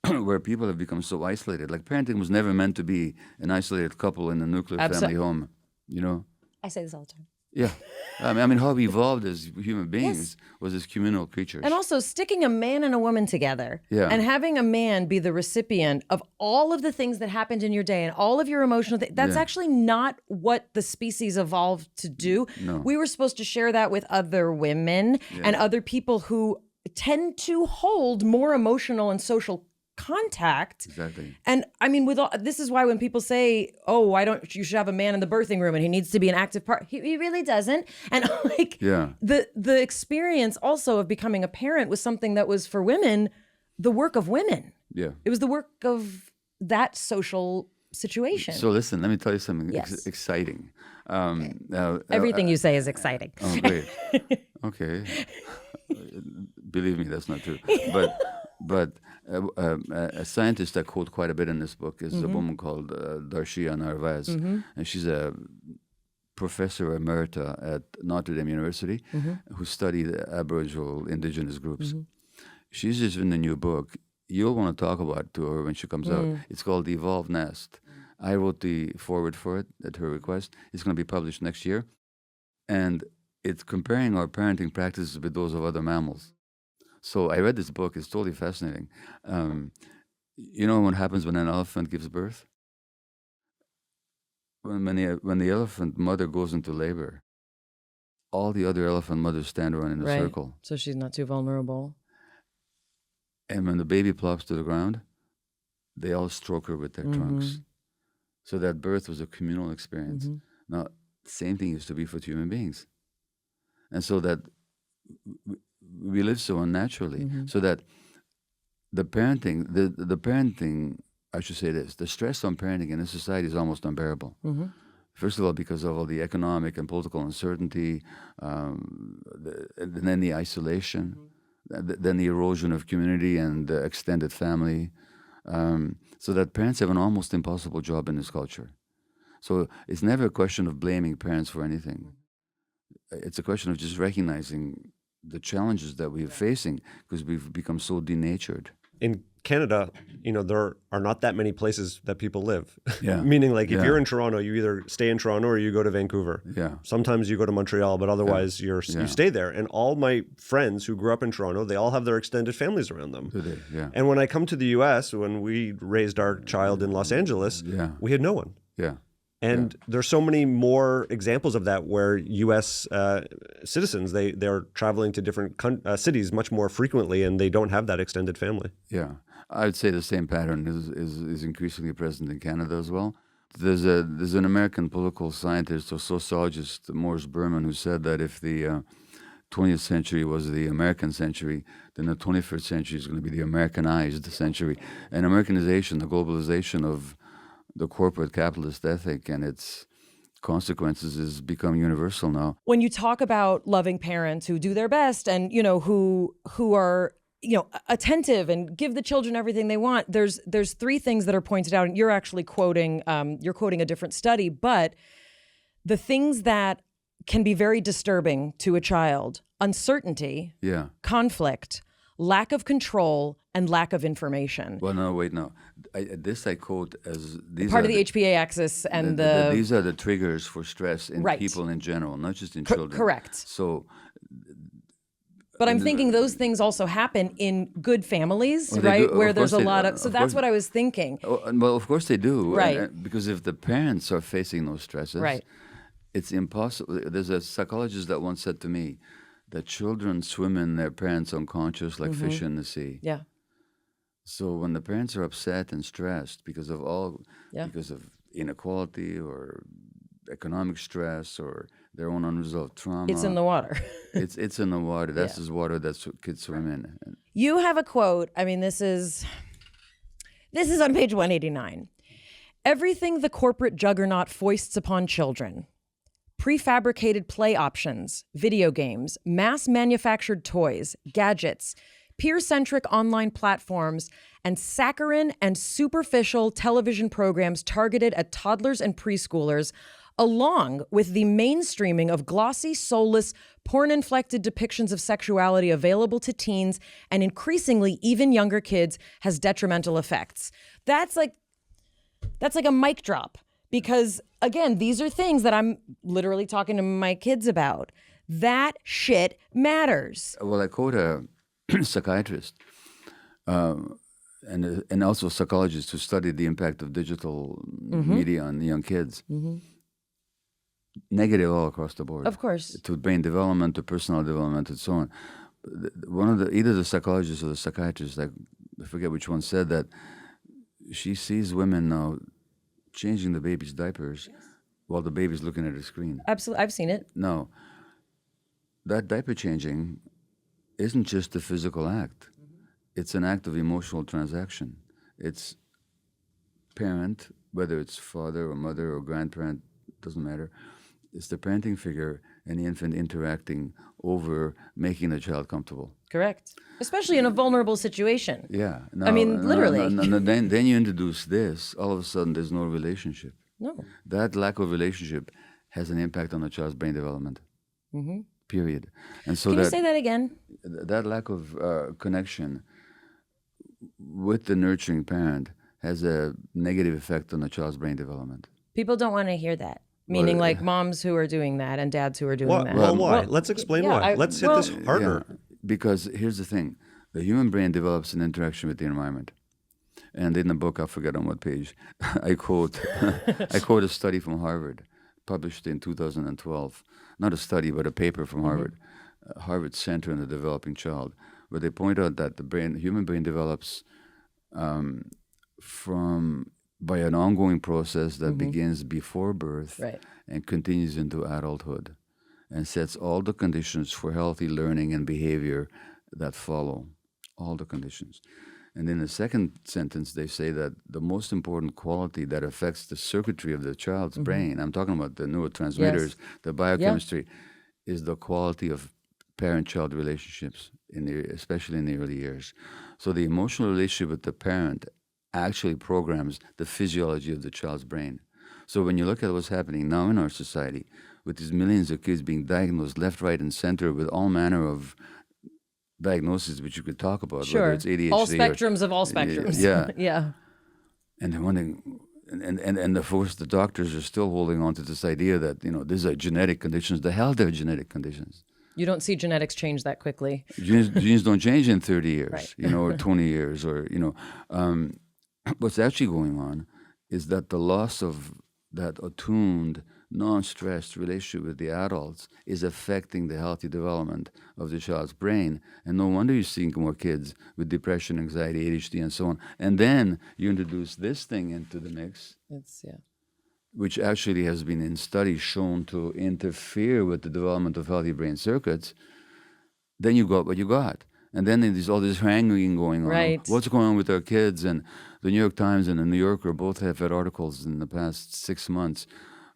where people have become so isolated. Like parenting was never meant to be an isolated couple in a nuclear family home, you know? I say this all the time. Yeah. I mean, how we evolved as human beings was as communal creatures. And also sticking a man and a woman together and having a man be the recipient of all of the things that happened in your day and all of your emotional things, that's actually not what the species evolved to do. No. We were supposed to share that with other women and other people who tend to hold more emotional and social contact. Exactly. And I mean, this is why when people say, "Oh, why don't you should have a man in the birthing room and he needs to be an active part," he really doesn't. And like, the experience also of becoming a parent was something that was for women, the work of women. Yeah. It was the work of that social situation. So listen, let me tell you something exciting. Everything you say is exciting. Oh, great. Okay. Believe me, that's not true. But a scientist I quote quite a bit in this book is a woman called Darshia Narvaez, and she's a professor emerita at Notre Dame University who studied Aboriginal indigenous groups. She's just written a new book. You'll want to talk about it to her when she comes out. It's called The Evolved Nest. I wrote the foreword for it at her request. It's going to be published next year. And it's comparing our parenting practices with those of other mammals. So I read this book. It's totally fascinating. You know what happens when an elephant gives birth? When the elephant mother goes into labor, all the other elephant mothers stand around in a circle. So she's not too vulnerable. And when the baby plops to the ground, they all stroke her with their trunks. So that birth was a communal experience. Now, the same thing used to be for human beings. And so that we live so unnaturally, so that the parenting, the parenting, I should say this, the stress on parenting in this society is almost unbearable. First of all, because of all the economic and political uncertainty, and then the isolation, then the erosion of community and extended family, so that parents have an almost impossible job in this culture. So it's never a question of blaming parents for anything. It's a question of just recognizing the challenges that we're facing because we've become so denatured. In Canada, you know, there are not that many places that people live. Yeah. Meaning, like, if you're in Toronto, you either stay in Toronto or you go to Vancouver. Yeah. Sometimes you go to Montreal, but otherwise you stay there. And all my friends who grew up in Toronto, they all have their extended families around them. Do they? Yeah. And when I come to the U.S., when we raised our child in Los Angeles, we had no one. Yeah. And there's so many more examples of that where U.S. Citizens, they're traveling to different cities much more frequently, and they don't have that extended family. Yeah, I would say the same pattern is increasingly present in Canada as well. There's an American political scientist or sociologist, Morris Berman, who said that if the 20th century was the American century, then the 21st century is going to be the Americanized century. And Americanization, the globalization of the corporate capitalist ethic and its consequences has become universal now. When you talk about loving parents who do their best and, you know, who are, you know, attentive and give the children everything they want, there's three things that are pointed out, and you're actually quoting a different study, but the things that can be very disturbing to a child: uncertainty, conflict, lack of control, and lack of information. Well, no, wait, no. I quote as these part of the HPA axis, and these are the triggers for stress in people in general, not just in children. Correct. So, but I'm thinking those things also happen in good families, right? Where there's a lot of. So that's what I was thinking. Well, of course they do, right? Because if the parents are facing those stresses, right, it's impossible. There's a psychologist that once said to me, that children swim in their parents' unconscious like fish in the sea. Yeah. So when the parents are upset and stressed because of inequality or economic stress or their own unresolved trauma, It's in the water. it's in the water. That's this water that kids swim in. You have a quote. I mean, this is on page 189. Everything the corporate juggernaut foists upon children, prefabricated play options, video games, mass-manufactured toys, gadgets, peer-centric online platforms, and saccharine and superficial television programs targeted at toddlers and preschoolers, along with the mainstreaming of glossy, soulless, porn-inflected depictions of sexuality available to teens and increasingly even younger kids, has detrimental effects. That's like a mic drop, because again, these are things that I'm literally talking to my kids about. That shit matters. Well, I quote a psychiatrist and also psychologists who studied the impact of digital media on young kids. Negative all across the board. Of course. To brain development, to personal development, and so on. Either the psychologist or the psychiatrist, I forget which one, said that she sees women now changing the baby's diapers while the baby's looking at a screen. Absolutely. I've seen it. No. That diaper changing isn't just a physical act. It's an act of emotional transaction. It's parent, whether it's father or mother or grandparent, doesn't matter. It's the parenting figure and the infant interacting over making the child comfortable. Correct. Especially in a vulnerable situation. Yeah. Literally. Then you introduce this, all of a sudden there's no relationship. No. That lack of relationship has an impact on the child's brain development. Period. And so Can you say that again? That lack of connection with the nurturing parent has a negative effect on the child's brain development. People don't want to hear that. Meaning like moms who are doing that and dads who are doing that. Well, why? Let's explain why. Let's hit this harder. Yeah, because here's the thing. The human brain develops in interaction with the environment. And in the book, I forget on what page, I quote a study from Harvard, published in 2012. Not a study, but a paper from Harvard, Harvard Center on the Developing Child, where they point out that the human brain develops by an ongoing process that begins before birth and continues into adulthood and sets all the conditions for healthy learning and behavior that follow, all the conditions. And in the second sentence, they say that the most important quality that affects the circuitry of the child's brain, I'm talking about the neurotransmitters, the biochemistry, is the quality of parent-child relationships, especially in the early years. So the emotional relationship with the parent actually programs the physiology of the child's brain. So when you look at what's happening now in our society, with these millions of kids being diagnosed left, right, and center with all manner of diagnoses which you could talk about, whether it's ADHD all spectrums of all spectrums. Yeah. And they're wondering, and of course the doctors are still holding on to this idea that, these are genetic conditions. The hell they're genetic conditions. You don't see genetics change that quickly. Genes don't change in 30 years, or 20 years, or, what's actually going on is that the loss of that attuned, non-stressed relationship with the adults is affecting the healthy development of the child's brain. And no wonder you're seeing more kids with depression, anxiety, ADHD, and so on. And then you introduce this thing into the mix, which actually has been in studies shown to interfere with the development of healthy brain circuits. Then you got what you got. And then there's all this haranguing going on. Right. What's going on with our kids? And the New York Times and the New Yorker both have had articles in the past 6 months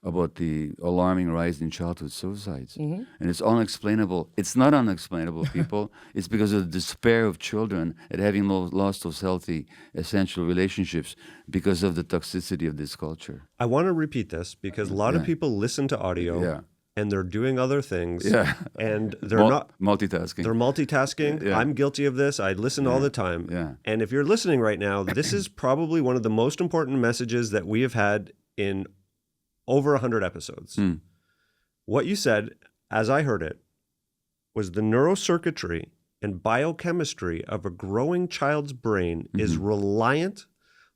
about the alarming rise in childhood suicides. And it's unexplainable. It's not unexplainable, people. It's because of the despair of children at having lost those healthy, essential relationships because of the toxicity of this culture. I want to repeat this because a lot of people listen to audio and they're doing other things and they're not multitasking. They're multitasking. I'm guilty of this. I listen all the time. And if you're listening right now, this is probably one of the most important messages that we have had in over 100 episodes. What you said, as I heard it, was the neurocircuitry and biochemistry of a growing child's brain is reliant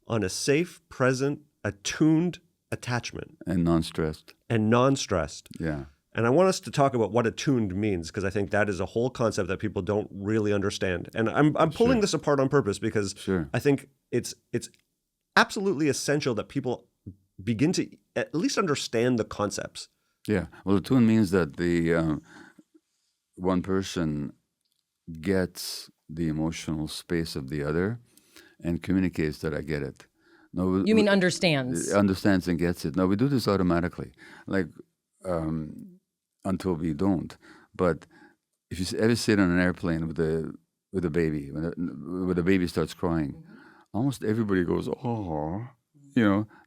on a safe, present, attuned attachment. And non-stressed. And non-stressed. Yeah. And I want us to talk about what attuned means, because I think that is a whole concept that people don't really understand. And I'm pulling this apart on purpose because I think it's absolutely essential that people begin to at least understand the concepts. Yeah. Well, attune means that the one person gets the emotional space of the other and communicates that I get it. No, you mean understands? Understands and gets it. No, we do this automatically, like until we don't. But if you ever sit on an airplane with a baby, when the baby starts crying, almost everybody goes, "Oh,"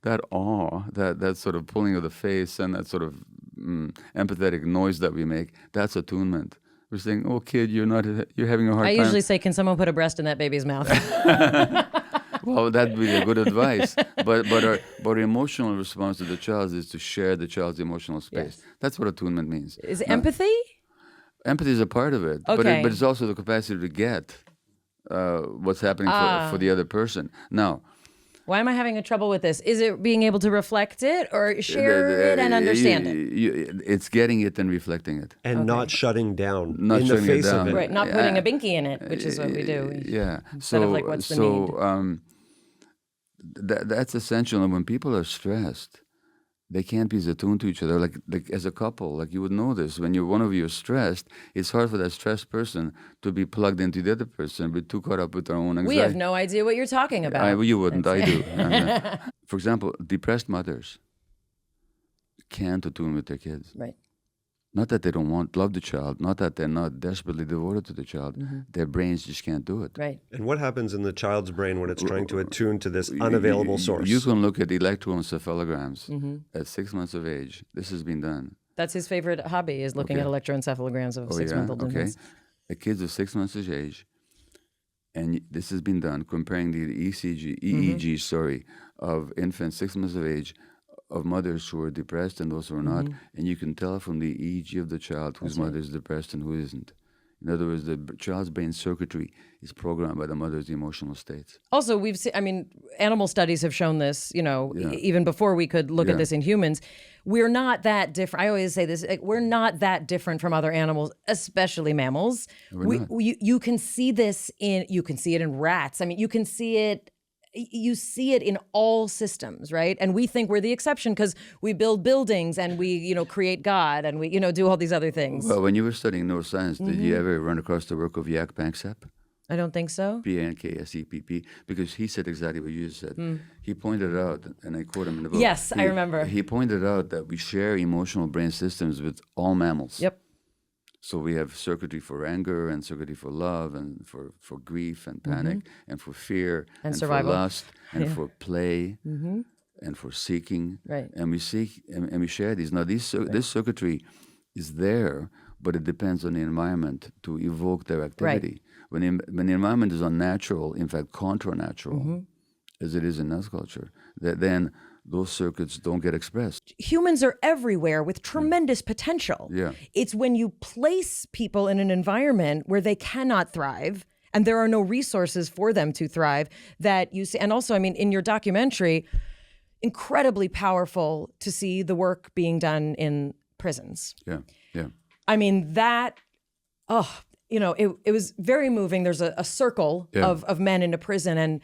that awe, that sort of pulling of the face, and that sort of empathetic noise that we make. That's attunement. We're saying, "Oh, kid, you're having a hard time." I usually say, "Can someone put a breast in that baby's mouth?" Well, that'd be a good advice. But our emotional response to the child is to share the child's emotional space. Yes. That's what attunement means. Is empathy? Empathy is a part of it, but it's also the capacity to get what's happening for the other person. Now, why am I having trouble with this? Is it being able to reflect it or share it and understand it? It's getting it and reflecting it. And not shutting down not in shutting the face it down. of it. Right, not putting a binky in it, which is what we do. Yeah. Instead of like, what's the need? That's essential. And when people are stressed, they can't be as attuned to each other. Like as a couple, like you would know this. When one of you is stressed, it's hard for that stressed person to be plugged into the other person, but too caught up with their own anxiety. We have no idea what you're talking about. You wouldn't, I do. For example, depressed mothers can't attune with their kids. Right. Not that they don't love the child, not that they're not desperately devoted to the child. Their brains just can't do it. Right. And what happens in the child's brain when it's trying to attune to this unavailable source? You can look at electroencephalograms at 6 months of age. This has been done. That's his favorite hobby, is looking at electroencephalograms of 6-month-old infants. A kid of 6 months of age, and this has been done, comparing the EEG, of infants 6 months of age, of mothers who are depressed and those who are not, and you can tell from the EEG of the child whose mother is depressed and who isn't. In other words, the child's brain circuitry is programmed by the mother's emotional states. Also, we've seen, animal studies have shown this, even before we could look at this in humans. We're not that different. I always say this, we're not that different from other animals, especially mammals. You can see this you can see it in rats. You see it in all systems, right? And we think we're the exception because we build buildings and we, create God and we, do all these other things. Well, when you were studying neuroscience, did you ever run across the work of Jaak Panksepp? I don't think so. Panksepp, because he said exactly what you just said. He pointed out, and I quote him in the book. Yes, I remember. He pointed out that we share emotional brain systems with all mammals. Yep. So we have circuitry for anger and circuitry for love and for grief and panic and for fear and survival. For lust and for play and for seeking. Right. And we seek and we share these. Now this circuitry is there, but it depends on the environment to evoke their activity. Right. When the environment is unnatural, in fact contra-natural, as it is in us culture, then those circuits don't get expressed. Humans are everywhere with tremendous potential. Yeah. It's when you place people in an environment where they cannot thrive and there are no resources for them to thrive that you see. And also, in your documentary, incredibly powerful to see the work being done in prisons. Yeah, yeah. It was very moving. There's a circle of men in a prison, and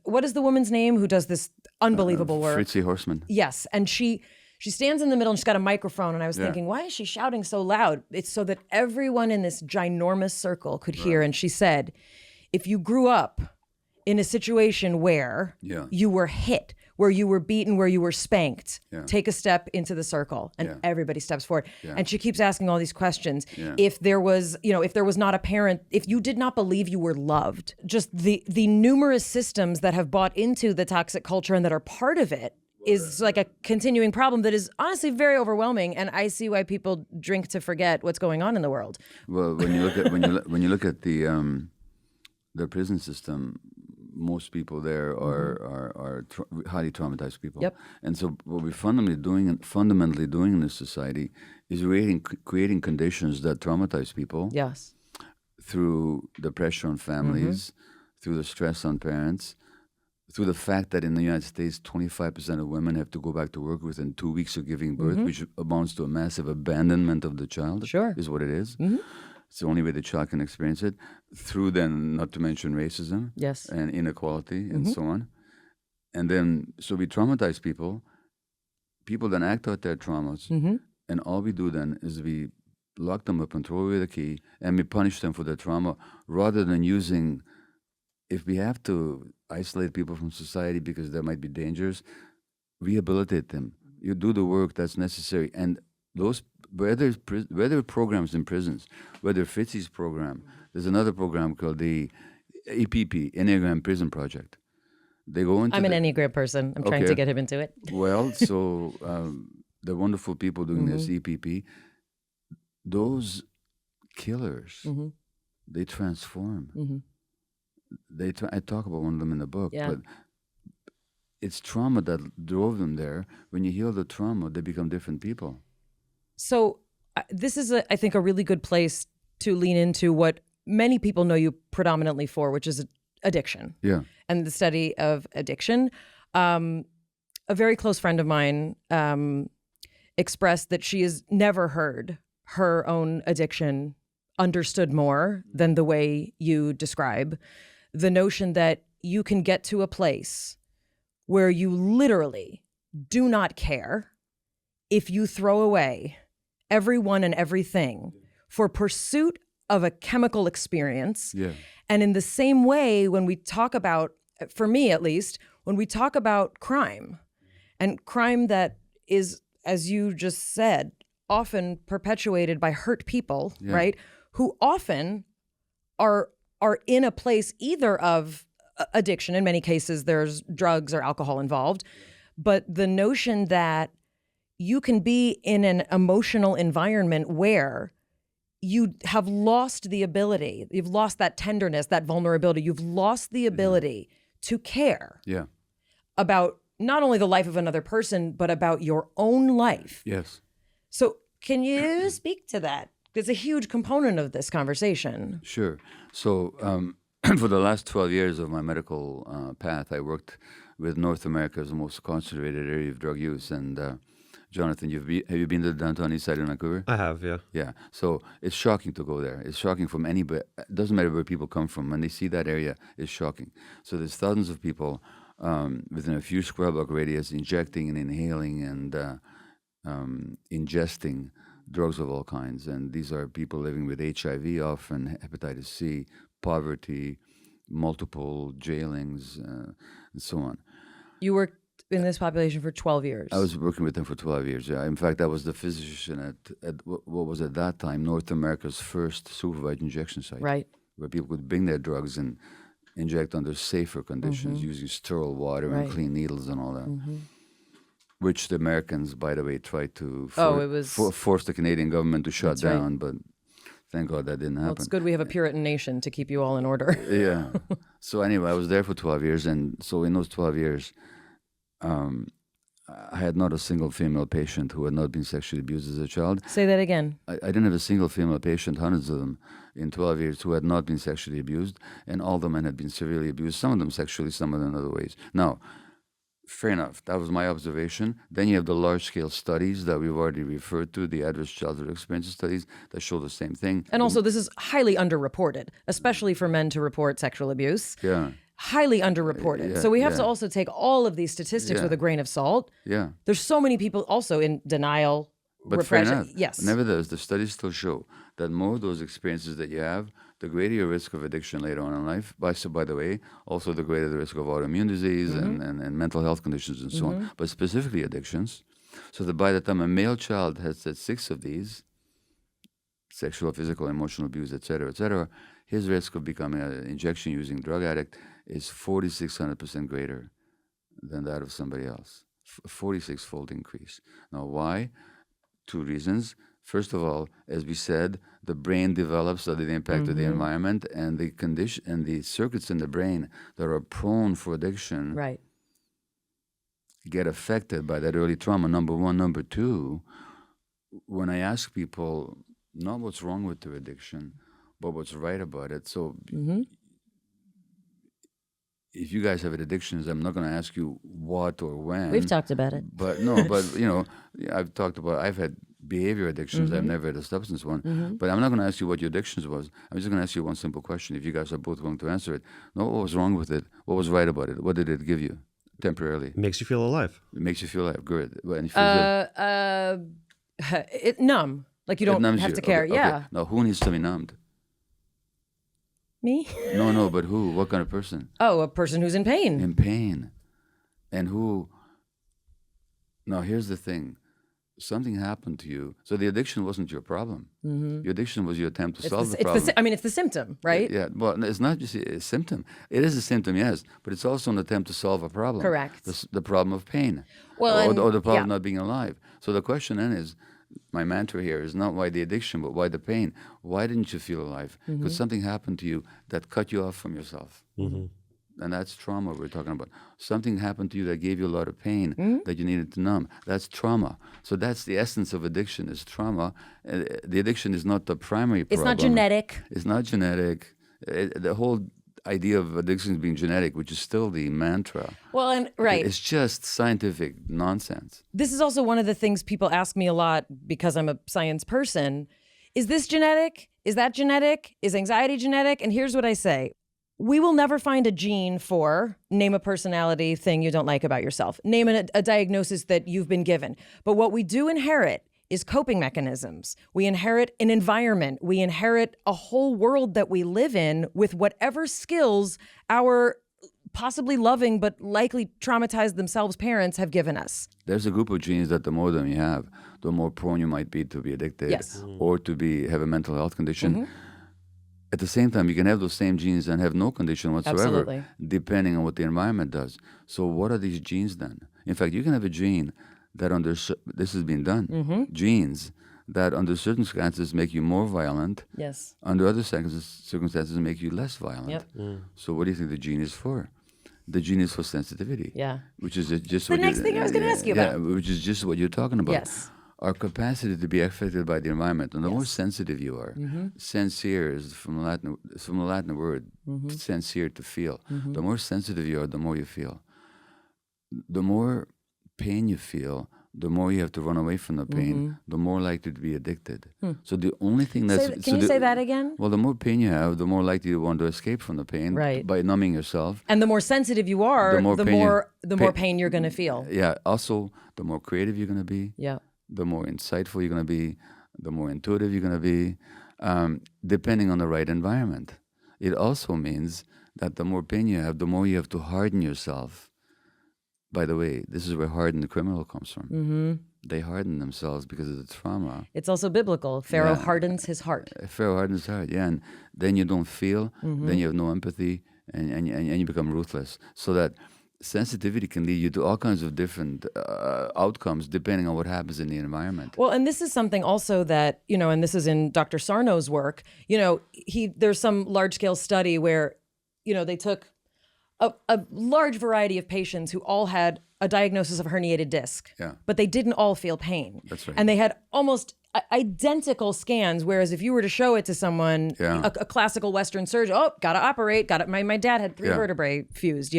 what is the woman's name who does this unbelievable work? Fritzi Horstman. Yes, and she stands in the middle and she's got a microphone, and I was thinking, why is she shouting so loud? It's so that everyone in this ginormous circle could hear. And she said, if you grew up in a situation where you were hit, where you were beaten, where you were spanked, take a step into the circle, and everybody steps forward. And she keeps asking all these questions. If there was not a parent, if you did not believe you were loved, just the numerous systems that have bought into the toxic culture and that are part of it is like a continuing problem that is honestly very overwhelming. And I see why people drink to forget what's going on in the world. Well, when you look at the prison system, most people there are highly traumatized people. Yep. And so what we're fundamentally doing in this society is creating conditions that traumatize people. Yes. Through the pressure on families, through the stress on parents, through the fact that in the United States, 25% of women have to go back to work within 2 weeks of giving birth, which amounts to a massive abandonment of the child, Sure. is what it is. It's the only way the child can experience it. Through then, not to mention racism Yes. and inequality and so on. And then, so we traumatize people. People then act out their traumas. And all we do then is we lock them up and throw away the key, and we punish them for their trauma, rather than using, if we have to isolate people from society because there might be dangers, rehabilitate them. You do the work that's necessary. And those, whether programs in prisons, whether Fitzy's program, there's another program called the EPP, Enneagram Prison Project. They go into I'm an Enneagram person. I'm trying to get him into it. Well, so the wonderful people doing this EPP, those killers, they transform. I talk about one of them in the book, but it's trauma that drove them there. When you heal the trauma, they become different people. So this is, I think, a really good place to lean into what many people know you predominantly for, which is addiction. Yeah. And the study of addiction. A very close friend of mine expressed that she has never heard her own addiction understood more than the way you describe. The notion that you can get to a place where you literally do not care if you throw away everyone and everything for pursuit of a chemical experience. Yeah. And in the same way, when we talk about, for me at least, when we talk about crime, and crime that is, as you just said, often perpetuated by hurt people, right? Who often are in a place either of addiction. In many cases, there's drugs or alcohol involved. But the notion that you can be in an emotional environment where you have lost the ability, you've lost that tenderness, that vulnerability, you've lost the ability to care about not only the life of another person, but about your own life. Yes. So can you speak to that? It's a huge component of this conversation. Sure. So for the last 12 years of my medical path, I worked with North America's most concentrated area of drug use. And Jonathan, have you been to the downtown east side of Vancouver? I have, yeah. Yeah. So it's shocking to go there. It's shocking from anybody. It doesn't matter where people come from. When they see that area, it's shocking. So there's thousands of people within a few square block radius injecting and inhaling and ingesting drugs of all kinds. And these are people living with HIV, often hepatitis C, poverty, multiple jailings, and so on. You worked in this population for 12 years. I was working with them for 12 years, yeah. In fact, I was the physician at what was at that time North America's first supervised injection site. Right. Where people could bring their drugs and inject under safer conditions using sterile water and clean needles and all that. Which the Americans, by the way, tried to force the Canadian government to shut down, but thank God that didn't happen. Well, it's good we have a Puritan nation to keep you all in order. Yeah. So anyway, I was there for 12 years, and so in those 12 years, I had not a single female patient who had not been sexually abused as a child. Say that again. I didn't have a single female patient, hundreds of them, in 12 years who had not been sexually abused, and all the men had been severely abused, some of them sexually, some of them in other ways. Now, fair enough. That was my observation. Then you have the large-scale studies that we've already referred to, the adverse childhood experiences studies that show the same thing. And also, this is highly underreported, especially for men to report sexual abuse. Yeah. Highly underreported. So we have to also take all of these statistics with a grain of salt. Yeah. There's so many people also in denial, but repression. Fair enough. Yes. Nevertheless, the studies still show that more of those experiences that you have, the greater your risk of addiction later on in life. By the way, also the greater the risk of autoimmune disease and mental health conditions and so on, but specifically addictions. So that by the time a male child has had 6 of these, sexual, physical, emotional abuse, etc., his risk of becoming an injection-using drug addict is 4,600% greater than that of somebody else. 46-fold increase. Now, why? 2 reasons. First of all, as we said, the brain develops under the impact of the environment, and the condition and the circuits in the brain that are prone for addiction get affected by that early trauma. Number one. Number two, when I ask people not what's wrong with their addiction, but what's right about it. So if you guys have addictions, I'm not going to ask you what or when. We've talked about it. But no, but I've had behavior addictions. I've never had a substance one. But I'm not going to ask you what your addictions was. I'm just going to ask you one simple question. If you guys are both willing to answer it, no, what was wrong with it? What was right about it? What did it give you temporarily? It makes you feel alive. It makes you feel alive. Good. And it feels It numb. Like you don't numbs have you. to care. Okay, Yeah. okay. Now, who needs to be numbed? Me? No, but who? What kind of person? Oh, a person who's in pain. In pain. And who? Now, here's the thing. Something happened to you. So the addiction wasn't your problem. Your addiction was your attempt to solve the problem. It's the symptom, right? Yeah. Well, it's not just a symptom. It is a symptom, yes, but it's also an attempt to solve a problem. Correct. The problem of pain. Well, or the problem yeah. of not being alive. So the question then is, my mantra here is not why the addiction, but why the pain. Why didn't you feel alive? Because something happened to you that cut you off from yourself. And that's trauma we're talking about. Something happened to you that gave you a lot of pain that you needed to numb. That's trauma. So that's the essence of addiction is trauma. The addiction is not the primary problem. It's not genetic. It's not genetic. The whole idea of addiction being genetic, which is still the mantra. Well, and right. It's just scientific nonsense. This is also one of the things people ask me a lot because I'm a science person. Is this genetic? Is that genetic? Is anxiety genetic? And here's what I say. We will never find a gene for name a personality thing you don't like about yourself. Name a diagnosis that you've been given. But what we do inherit is coping mechanisms. We inherit an environment. We inherit a whole world that we live in with whatever skills our possibly loving but likely traumatized themselves parents have given us. There's a group of genes that the more of them you have, the more prone you might be to be addicted or to have a mental health condition. At the same time, you can have those same genes and have no condition whatsoever, Absolutely. depending on what the environment does. So what are these genes then? In fact, you can have a gene that this has been done, genes that under certain circumstances make you more violent, Yes. under other circumstances make you less violent. Yep. So what do you think the gene is for? The gene is for sensitivity. Yeah. Which is just The what next thing I was going to ask you about. Yeah, which is just what you're talking about. Yes. Our capacity to be affected by the environment, and the more sensitive you are, sincere is from the Latin word, sincere, to feel. The more sensitive you are, the more you feel. The more pain you feel, the more you have to run away from the pain, the more likely to be addicted. So the only thing that's... Can you say that again? Well, the more pain you have, the more likely you want to escape from the pain by numbing yourself. And the more sensitive you are, the more pain you're going to feel. Yeah. Also, the more creative you're going to be. Yeah. The more insightful you're going to be, the more intuitive you're going to be, depending on the right environment. It also means that the more pain you have, the more you have to harden yourself. By the way, this is where hardened criminal comes from. They harden themselves because of the trauma. It's also biblical. Pharaoh hardens his heart. Pharaoh hardens his heart, yeah. And then you don't feel, then you have no empathy, and you become ruthless. So that sensitivity can lead you to all kinds of different outcomes depending on what happens in the environment. Well, and this is something also that, and this is in Dr. Sarno's work, there's some large-scale study where, they took a large variety of patients who all had a diagnosis of herniated disc, but they didn't all feel pain. That's right. And they had almost identical scans, whereas if you were to show it to someone, a classical Western surgeon, gotta operate, my dad had 3 vertebrae fused,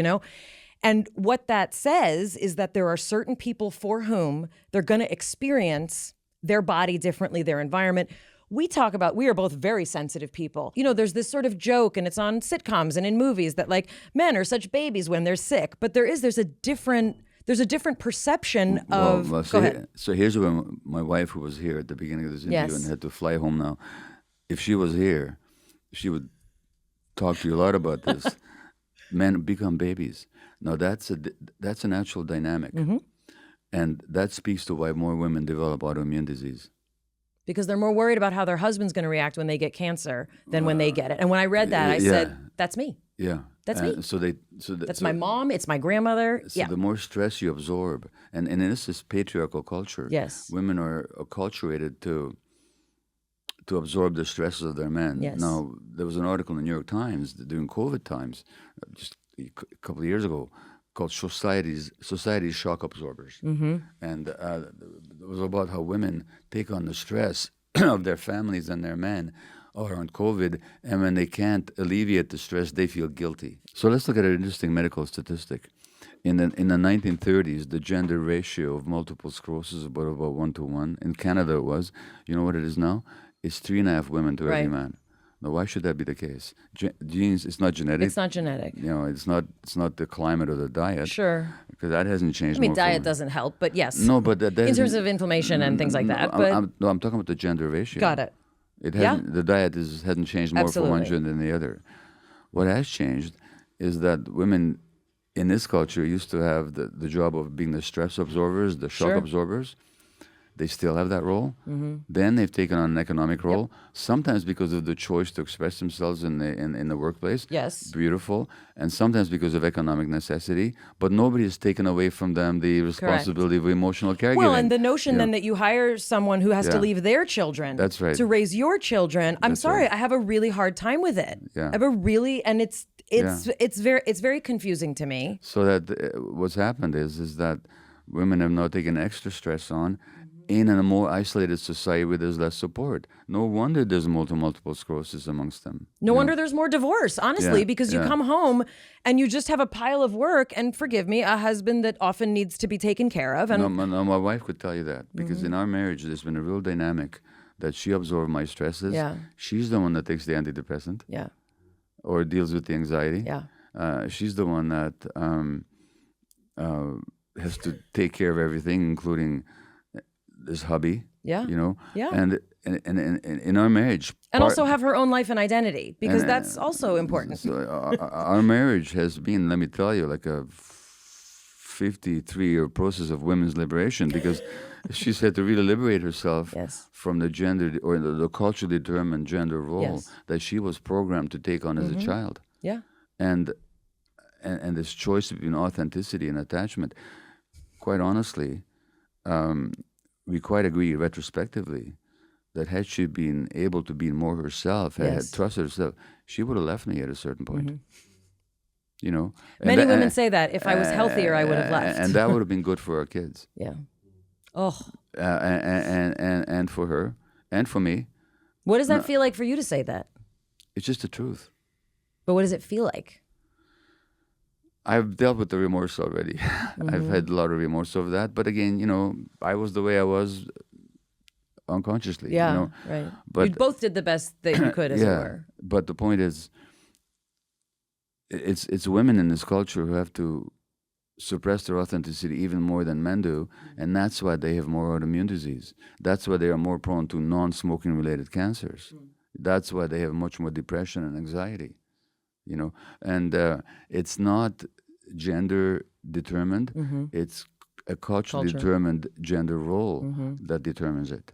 And what that says is that there are certain people for whom they're going to experience their body differently, their environment. We are both very sensitive people. There's this sort of joke, and it's on sitcoms and in movies, that like men are such babies when they're sick. But there's a different perception of. Go ahead. So here's where my wife, who was here at the beginning of this interview and had to fly home now, if she was here, she would talk to you a lot about this. Men become babies. Now that's a natural dynamic, and that speaks to why more women develop autoimmune disease. Because they're more worried about how their husband's going to react when they get cancer than when they get it. And when I read that, I said, "That's me. Yeah, that's me. That's my mom. It's my grandmother. So the more stress you absorb, and in this patriarchal culture, women are acculturated to absorb the stresses of their men. Yes. Now, there was an article in the New York Times during COVID times, just a couple of years ago, called Society's Shock Absorbers. And it was about how women take on the stress of their families and their men or on COVID, and when they can't alleviate the stress, they feel guilty. So let's look at an interesting medical statistic. In the 1930s, the gender ratio of multiple sclerosis was about 1-to-1. In Canada, it was. You know what it is now? It's 3.5 women to every man. Now, why should that be the case? Genes, it's not genetic. It's not genetic. You know, it's not the climate or the diet. Sure. Because that hasn't changed. I mean, diet doesn't help, but yes. No, but that in terms of inflammation and things like that. But I'm talking about the gender ratio. Got it. It hasn't. The diet hasn't changed more for one gender than the other. What has changed is that women in this culture used to have the job of being the stress absorbers, the shock absorbers. They still have that role. Then they've taken on an economic role, sometimes because of the choice to express themselves in the workplace. Yes. Beautiful. And sometimes because of economic necessity. But nobody has taken away from them the responsibility of emotional caregiving. Well, and the notion then that you hire someone who has to leave their children to raise your children. I'm sorry, I have a really hard time with it. Yeah. I have a really, and it's very confusing to me. So that what's happened is that women have now taken extra stress on in a more isolated society where there's less support. No wonder there's multiple sclerosis amongst them. No wonder there's more divorce, honestly, because you come home and you just have a pile of work, and forgive me, a husband that often needs to be taken care of. And No, my wife could tell you that, because in our marriage there's been a real dynamic that she absorbed my stresses. Yeah. She's the one that takes the antidepressant. Yeah. Or deals with the anxiety. Yeah. She's the one that has to take care of everything, including this hubby. Yeah. You know. Yeah. And in our marriage. And also have her own life and identity, because that's also important. So our marriage has been, let me tell you, like a 53-year process of women's liberation, because she's had to really liberate herself from the gender or the culturally determined gender role that she was programmed to take on as a child. Yeah. And this choice between authenticity and attachment, quite honestly, we quite agree retrospectively that had she been able to be more herself, had trusted herself, she would have left me at a certain point. You know, many women say that if I was healthier, I would have left, and that would have been good for our kids. Yeah. Oh. And for her, and for me. What does that feel like for you to say that? It's just the truth. But what does it feel like? I've dealt with the remorse already. I've had a lot of remorse over that. But again, you know, I was the way I was unconsciously. Yeah, you know? right. But you both did the best that you could, as it were. But the point is, it's women in this culture who have to suppress their authenticity even more than men do, and that's why they have more autoimmune disease. That's why they are more prone to non-smoking related cancers. That's why they have much more depression and anxiety. You know, and it's not gender determined. It's a culturally determined gender role that determines it.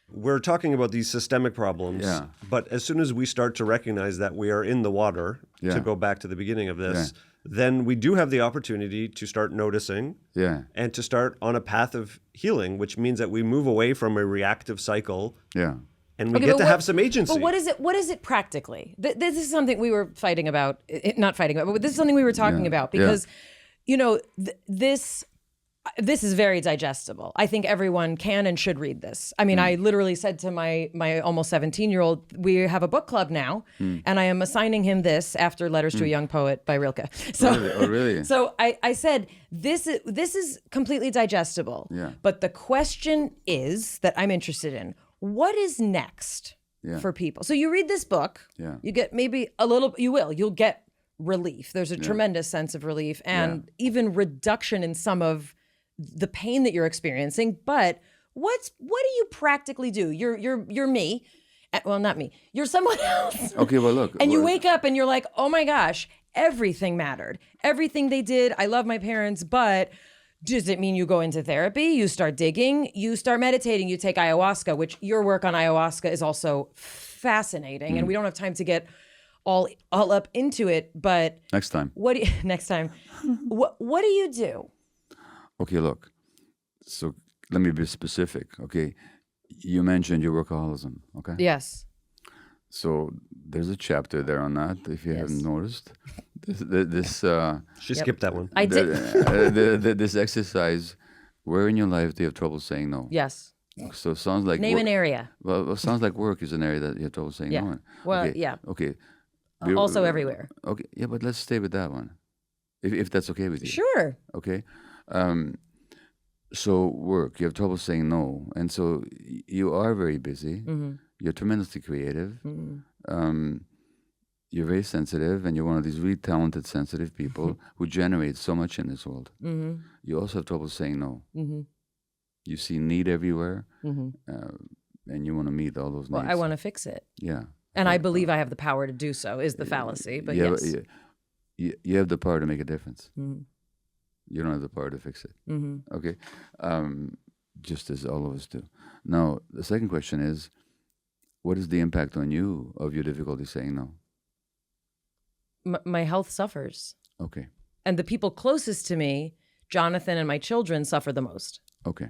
We're talking about these systemic problems, but as soon as we start to recognize that we are in the water, to go back to the beginning of this, then we do have the opportunity to start noticing and to start on a path of healing, which means that we move away from a reactive cycle. And we get to have some agency. But what is it practically? This is something we were fighting about, not fighting about, but this is something we were talking about, because, you know, this is very digestible. I think everyone can and should read this. I mean, I literally said to my almost 17-year-old, we have a book club now, and I am assigning him this after Letters to a Young Poet by Rilke. So, really? So I said, this is completely digestible. But the question is that I'm interested in, what is next for people? So you read this book, you get maybe you'll get relief. There's a tremendous sense of relief and even reduction in some of the pain that you're experiencing. But what do you practically do? You're me. Well, not me. You're someone else. Okay, well, look. And you wake up and you're like, oh my gosh, everything mattered. Everything they did. I love my parents, but does it mean you go into therapy? You start digging, you start meditating, you take ayahuasca, which your work on ayahuasca is also fascinating. And we don't have time to get all up into it, but next time. Next time. What do you do? Okay, look. So let me be specific, okay? You mentioned your workaholism, okay? Yes. So there's a chapter there on that, if you haven't noticed. She skipped that one. I did. This exercise, where in your life do you have trouble saying no? Yes. So it sounds like Name an area. Well, it sounds like work is an area that you have trouble saying Yeah. no in. Well, okay. yeah. Okay. Also everywhere. Okay. Yeah, but let's stay with that one, if that's okay with you. Sure. Okay. So work, you have trouble saying no, and so you are very busy. Mm-hmm. You're tremendously creative. Mm-hmm. You're very sensitive, and you're one of these really talented, sensitive people who generate so much in this world. Mm-hmm. You also have trouble saying no. Mm-hmm. You see need everywhere, Mm-hmm. and you want to meet all those needs. Well, I want to fix it. Yeah. And I believe I have the power to do so, is the fallacy. But yeah, yes. You have the power to make a difference. Mm-hmm. You don't have the power to fix it. Mm-hmm. Okay? Just as all of us do. Now, the second question is, what is the impact on you of your difficulty saying no? My health suffers. Okay. And the people closest to me, Jonathan and my children, suffer the most. Okay.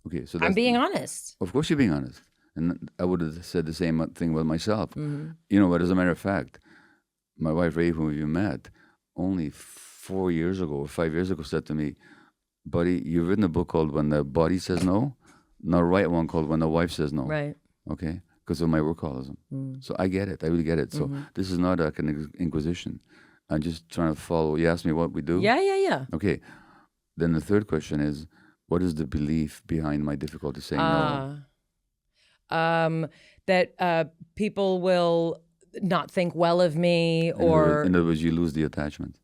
Okay, so I'm being honest. Of course you're being honest. And I would have said the same thing with myself. Mm-hmm. You know, but as a matter of fact, my wife, Ray, whom you met, only 4 years ago or 5 years ago said to me, buddy, you've written a book called When the Body Says No. Now write one called When the Wife Says No. Right. Okay? Because of my workaholism. So I get it. I really get it. So this is not like an inquisition. I'm just trying to follow. You asked me what we do? Yeah. Okay. Then the third question is, what is the belief behind my difficulty saying no? That people will not think well of me, or In other words, you lose the attachment.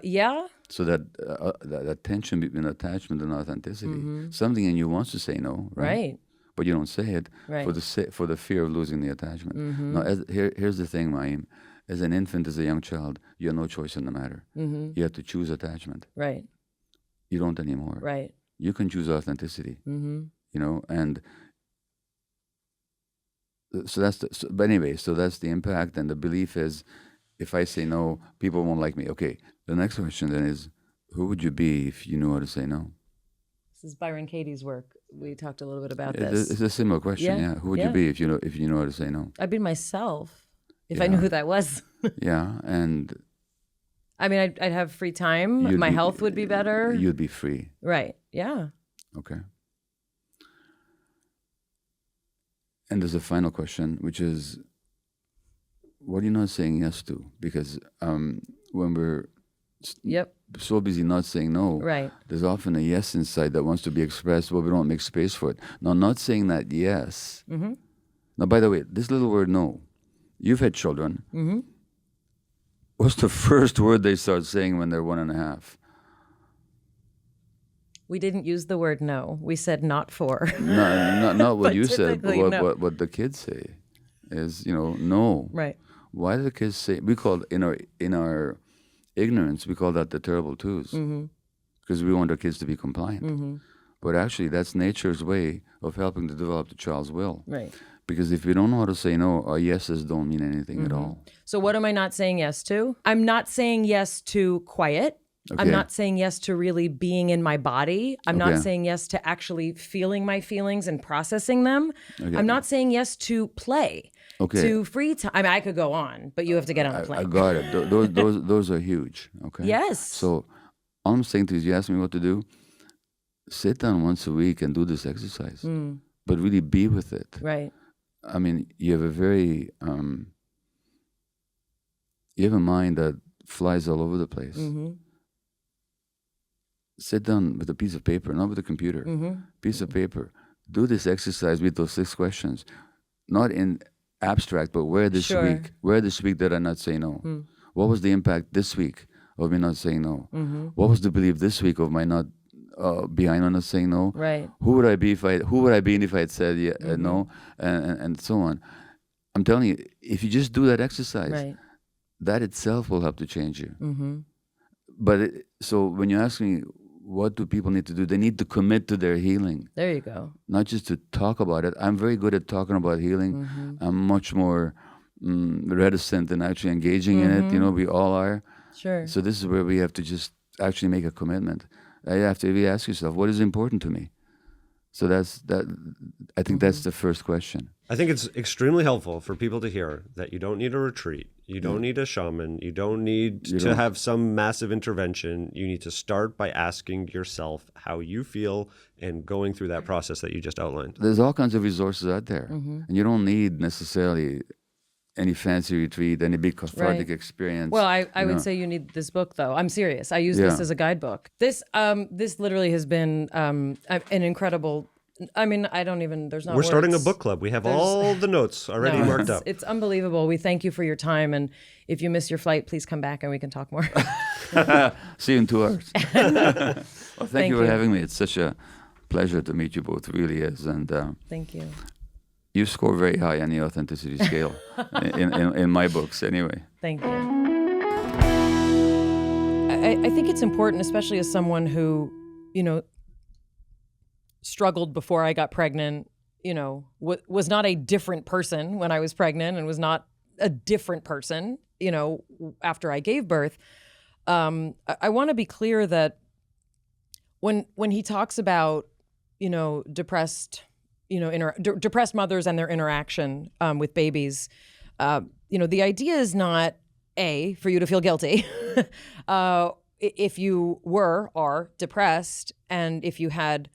yeah. So that tension between attachment and authenticity, something in you wants to say no, right? Right. But you don't say it Right. for the fear of losing the attachment. Now, here's the thing, Mayim. As an infant, as a young child, you have no choice in the matter. You have to choose attachment. Right. You don't anymore. Right. You can choose authenticity. You know, and so but anyway, so that's the impact, and the belief is, if I say no, people won't like me. Okay. The next question then is, who would you be if you knew how to say no? This is Byron Katie's work. We talked a little bit about It's this. a similar question. Yeah, Yeah. Who would you be if you know how to say no? I'd be myself if I knew who that was. Yeah, and I mean, I'd have free time. My health would be better. You'd be free. Right. Yeah. Okay. And there's a final question, which is, what are you not saying yes to? Because when we're so busy not saying no, right, there's often a yes inside that wants to be expressed, but we don't make space for it. Now, not saying that yes. Now, by the way, this little word no, you've had children. What's the first word they start saying when they're 1.5? We didn't use the word no. We said not for. Not what But you said, but typically, no. what the kids say is, no. Right. Why do the kids say? We call in our ignorance, we call that the terrible twos, because we want our kids to be compliant. But actually, that's nature's way of helping to develop the child's will. Right. Because if we don't know how to say no, our yeses don't mean anything at all. So what am I not saying yes to? I'm not saying yes to quiet. Okay. I'm not saying yes to really being in my body. I'm not Okay. saying yes to actually feeling my feelings and processing them. Okay. I'm not saying yes to play, Okay. to free time. I mean, I could go on, but you have to get on a plane. I got it. Those are huge. Okay. Yes. So all I'm saying to you is, you ask me what to do. Sit down once a week and do this exercise, but really be with it. Right. I mean, you have a very you have a mind that flies all over the place. Sit down with a piece of paper, not with a computer. Piece of paper. Do this exercise with those 6 questions, not in abstract, but where this Sure. week? Where this week did I not say no? What was the impact this week of me not saying no? What was the belief this week of my not behind on not saying no? Right. Who would I be if I had said no, and so on? I'm telling you, if you just do that exercise, Right. that itself will help to change you. But so when you ask me, what do people need to do? They need to commit to their healing, There you go. not just to talk about it. I'm very good at talking about healing. I'm much more reticent in actually engaging in it. We all are. Sure. So this is where we have to just actually make a commitment. You have to really ask yourself, what is important to me? So that's that. I think that's the first question. I think it's extremely helpful for people to hear that you don't need a retreat, you don't need a shaman, you don't need to have some massive intervention. You need to start by asking yourself how you feel and going through that process that you just outlined. There's all kinds of resources out there, and you don't need necessarily any fancy retreat, any big cathartic experience. Well, I would say you need this book, though. I'm serious. I use this as a guidebook. This literally has been an incredible. I mean, I don't even. There's not. We're starting a book club. We have all the notes already marked up. It's unbelievable. We thank you for your time, and if you miss your flight, please come back and we can talk more. See you in 2 hours. Well, thank you for having me. It's such a pleasure to meet you both. It really is, and thank you. You score very high on the authenticity scale in my books, anyway. Thank you. I think it's important, especially as someone who, struggled before I got pregnant, was not a different person when I was pregnant and was not a different person, after I gave birth. I want to be clear that when he talks about, depressed mothers and their interaction with babies, the idea is not for you to feel guilty if you are depressed and if you had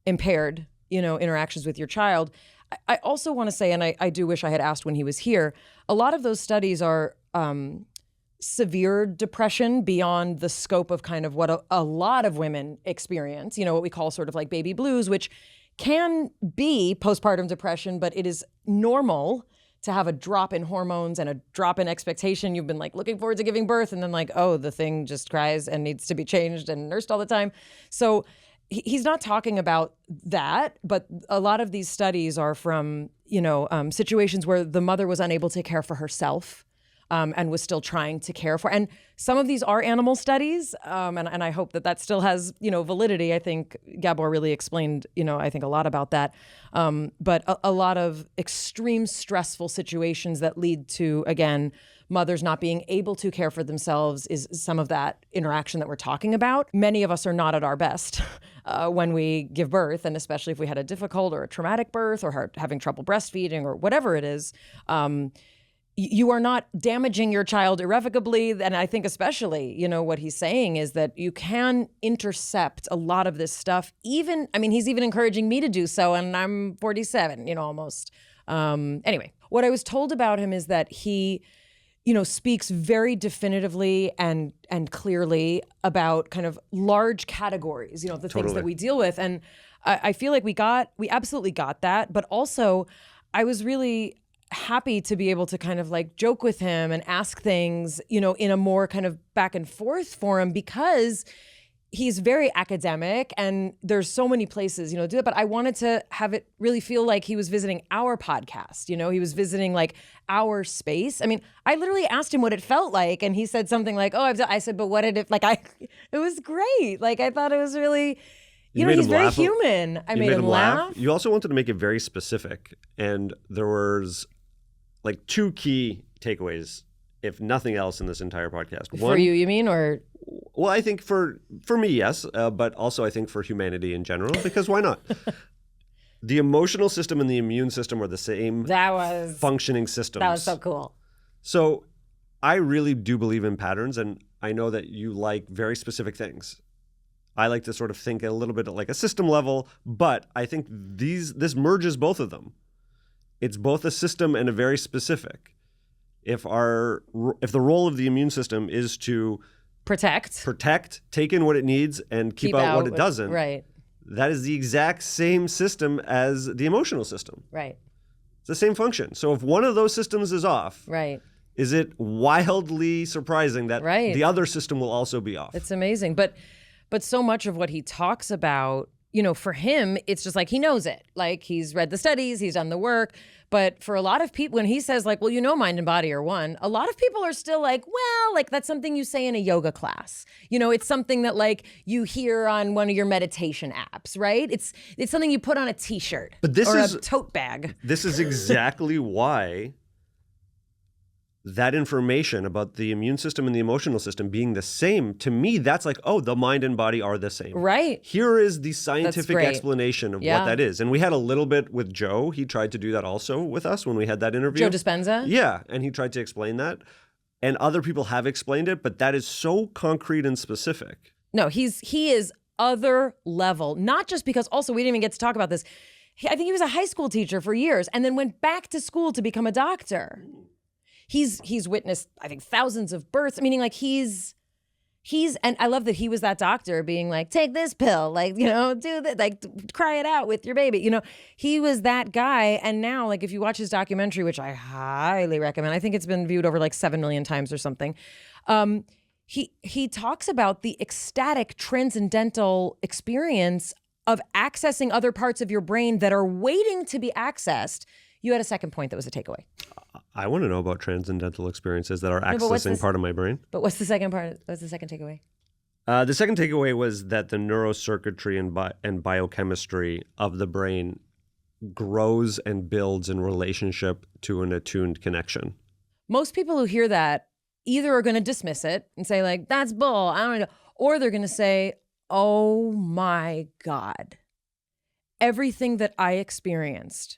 impaired, interactions with your child. I also want to say, and I do wish I had asked when he was here, a lot of those studies are severe depression beyond the scope of kind of what a lot of women experience, what we call sort of like baby blues, which can be postpartum depression, but it is normal to have a drop in hormones and a drop in expectation. You've been like looking forward to giving birth and then like, oh, the thing just cries and needs to be changed and nursed all the time. So he's not talking about that, but a lot of these studies are from, situations where the mother was unable to care for herself. And was still trying to care for. And some of these are animal studies, and I hope that still has, validity. I think Gabor really explained, I think a lot about that. But a lot of extreme stressful situations that lead to, again, mothers not being able to care for themselves is some of that interaction that we're talking about. Many of us are not at our best when we give birth, and especially if we had a difficult or a traumatic birth or having trouble breastfeeding or whatever it is. You are not damaging your child irrevocably. And I think especially, what he's saying is that you can intercept a lot of this stuff. He's even encouraging me to do so, and I'm 47, almost. Anyway, what I was told about him is that he, speaks very definitively and clearly about kind of large categories, the things that we deal with. And I feel like we absolutely got that. But also, I was really happy to be able to kind of like joke with him and ask things, in a more kind of back and forth forum, because he's very academic and there's so many places, to do it. But I wanted to have it really feel like he was visiting our podcast, he was visiting like our space. I literally asked him what it felt like, and he said something like, oh, I said, but what did it, it was great. Like, I thought it was really, he's very human. I made him laugh. You also wanted to make it very specific. And there was like 2 key takeaways, if nothing else, in this entire podcast. One, for you mean, or? Well, I think for me, yes, but also I think for humanity in general, because why not? The emotional system and the immune system are the same functioning systems. That was so cool. So I really do believe in patterns, and I know that you like very specific things. I like to sort of think a little bit at like a system level, but I think this merges both of them. It's both a system and a very specific. If the role of the immune system is to protect, take in what it needs, and keep out what it doesn't, right? That is the exact same system as the emotional system. Right. It's the same function. So if one of those systems is off, right, is it wildly surprising that the other system will also be off? It's amazing. But so much of what he talks about, for him, it's just like he knows it. Like, he's read the studies, he's done the work. But for a lot of people, when he says like, well, mind and body are one, a lot of people are still like, well, like that's something you say in a yoga class. It's something that like you hear on one of your meditation apps, right? It's something you put on a t-shirt a tote bag. This is exactly why that information about the immune system and the emotional system being the same, to me, that's like, oh, the mind and body are the same. Right. Here is the scientific explanation of Yeah. what that is. And we had a little bit with Joe. He tried to do that also with us when we had that interview. Joe Dispenza? Yeah. And he tried to explain that. And other people have explained it, but that is so concrete and specific. No, he is other level. Not just because, also, we didn't even get to talk about this. I think he was a high school teacher for years and then went back to school to become a doctor. He's witnessed, I think, thousands of births, meaning like he's, and I love that he was that doctor being like, take this pill, like, you know, do that, like, cry it out with your baby. You know, he was that guy. And now, like, if you watch his documentary, which I highly recommend, I think it's been viewed over like 7 million times or something. He talks about the ecstatic transcendental experience of accessing other parts of your brain that are waiting to be accessed. You had a second point that was a takeaway. I want to know about transcendental experiences that are accessing part of my brain. But what's the second part? What's the second takeaway? The second takeaway was that the neurocircuitry and biochemistry of the brain grows and builds in relationship to an attuned connection. Most people who hear that either are going to dismiss it and say, like, that's bull, I don't know, or they're going to say, oh my God, everything that I experienced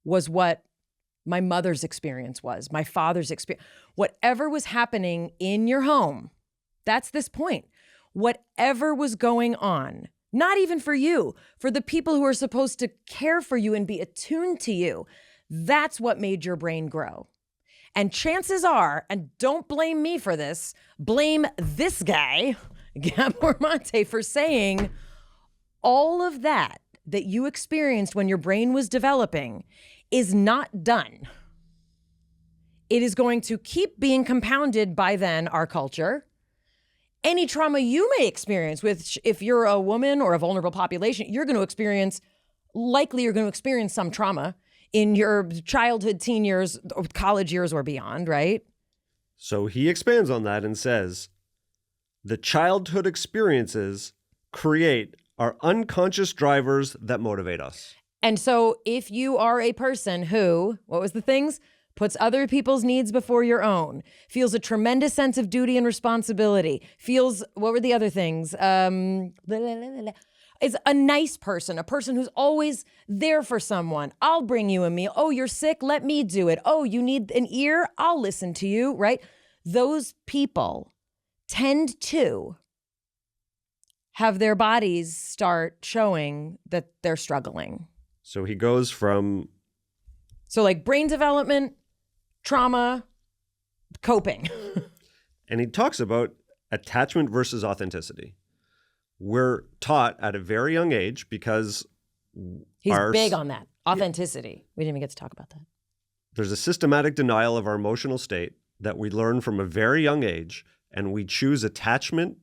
was what my mother's experience was, my father's experience. Whatever was happening in your home, that's this point. Whatever was going on, not even for you, for the people who are supposed to care for you and be attuned to you, that's what made your brain grow. And chances are, and don't blame me for this, blame this guy, Gabor Maté, for saying all of that you experienced when your brain was developing is not done. It is going to keep being compounded by then our culture. Any trauma you may experience, which if you're a woman or a vulnerable population, you're going to experience some trauma in your childhood, teen years, or college years or beyond, right? So he expands on that and says, the childhood experiences create our unconscious drivers that motivate us. And so if you are a person who, what was the things? Puts other people's needs before your own, feels a tremendous sense of duty and responsibility, feels, what were the other things? Is a nice person, a person who's always there for someone. I'll bring you a meal. Oh, you're sick? Let me do it. Oh, you need an ear? I'll listen to you, right? Those people tend to have their bodies start showing that they're struggling. So he goes from... So like brain development, trauma, coping. And he talks about attachment versus authenticity. We're taught at a very young age because... He's big on that. Authenticity. We didn't even get to talk about that. There's a systematic denial of our emotional state that we learn from a very young age, and we choose attachment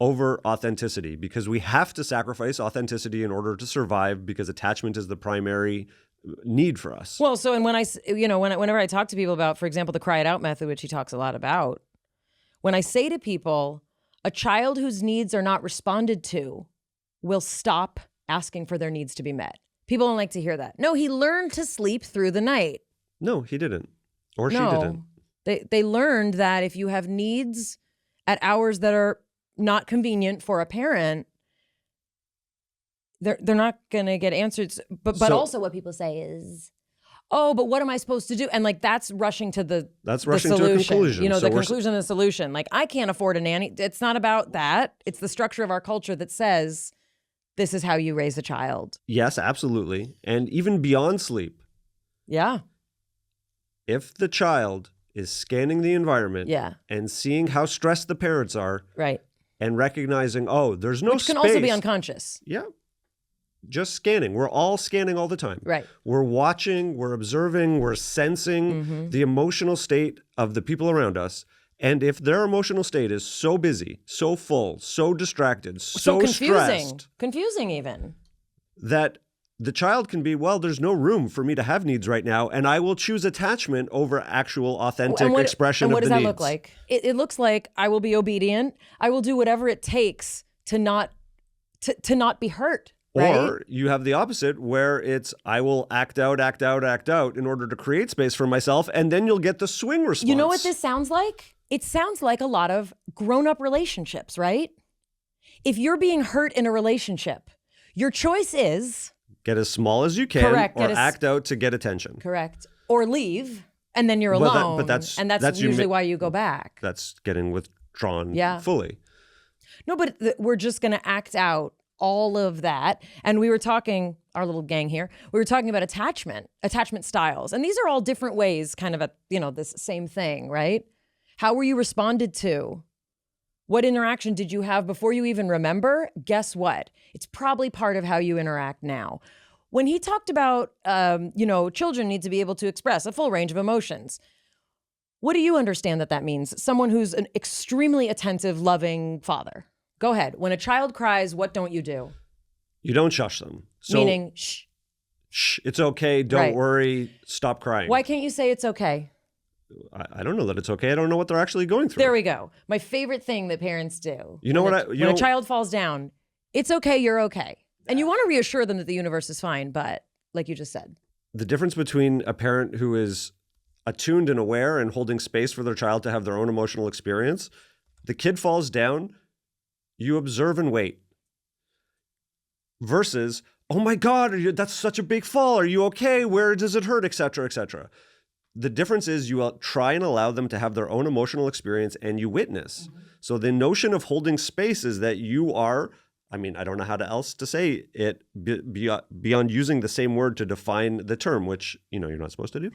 over authenticity because we have to sacrifice authenticity in order to survive because attachment is the primary need for us. Well, so, and whenever I talk to people about, for example, the cry it out method, which he talks a lot about, when I say to people, a child whose needs are not responded to will stop asking for their needs to be met. People don't like to hear that. No, he learned to sleep through the night. No, he didn't. Or she didn't. They learned that if you have needs at hours that are not convenient for a parent, they're not going to get answered. But also what people say is, oh, but what am I supposed to do? And like, that's rushing to the rushing solution. To a conclusion. You know, the conclusion and the solution. Like, I can't afford a nanny. It's not about that. It's the structure of our culture that says this is how you raise a child. Yes, absolutely. And even beyond sleep. Yeah. If the child is scanning the environment and seeing how stressed the parents are. Right. And recognizing, oh, there's no space. Which can also be unconscious. Yeah. Just scanning. We're all scanning all the time. Right. We're watching, we're observing, we're sensing the emotional state of the people around us. And if their emotional state is so busy, so full, so distracted, so stressed. Confusing even. That the child can be, well, there's no room for me to have needs right now, and I will choose attachment over actual authentic expression of the needs. And what does that look like? It looks like I will be obedient. I will do whatever it takes to not be hurt. Or you have the opposite where it's, I will act out in order to create space for myself, and then you'll get the swing response. You know what this sounds like? It sounds like a lot of grown-up relationships, right? If you're being hurt in a relationship, your choice is... Get as small as you can, correct, or act out to get attention. Correct. Or leave, and then you're alone. But that's usually why you go back. That's getting withdrawn fully. No, but we're just going to act out all of that. And we were talking, our little gang here, we were talking about attachment styles. And these are all different ways, kind of this same thing, right? How were you responded to? What interaction did you have before you even remember? Guess what? It's probably part of how you interact now. When he talked about, children need to be able to express a full range of emotions. What do you understand that means? Someone who's an extremely attentive, loving father. Go ahead. When a child cries, what don't you do? You don't shush them. Meaning, shh. Shh, it's okay. Don't worry. Stop crying. Why can't you say it's okay? I don't know that it's okay. I don't know what they're actually going through. There we go. My favorite thing that parents do. You know what? When a child falls down, it's okay. You're okay. And you want to reassure them that the universe is fine. But like you just said. The difference between a parent who is attuned and aware and holding space for their child to have their own emotional experience, the kid falls down, you observe and wait. Versus, oh my God, that's such a big fall. Are you okay? Where does it hurt? Et cetera, et cetera. The difference is you try and allow them to have their own emotional experience and you witness. Mm-hmm. So the notion of holding space is that you are, I don't know how else to say it beyond using the same word to define the term, which, you're not supposed to do.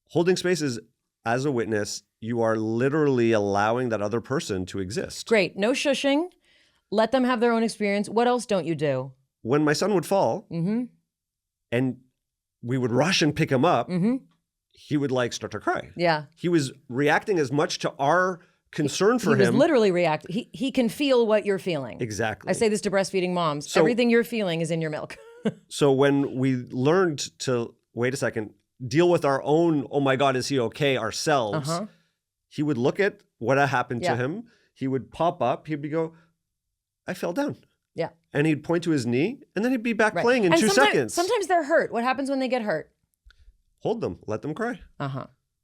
Holding space is, as a witness, you are literally allowing that other person to exist. Great. No shushing. Let them have their own experience. What else don't you do? When my son would fall and we would rush and pick him up, he would start to cry. Yeah. He was reacting as much to our concern for him. He was literally reacting. He can feel what you're feeling. Exactly. I say this to breastfeeding moms. So, everything you're feeling is in your milk. So when we learned to, wait a second, deal with our own, oh my God, is he okay, ourselves, he would look at what had happened to him. He would pop up. He'd go, I fell down. Yeah. And he'd point to his knee and then he'd be back playing in 2 seconds. Sometimes they're hurt. What happens when they get hurt? Hold them, let them cry.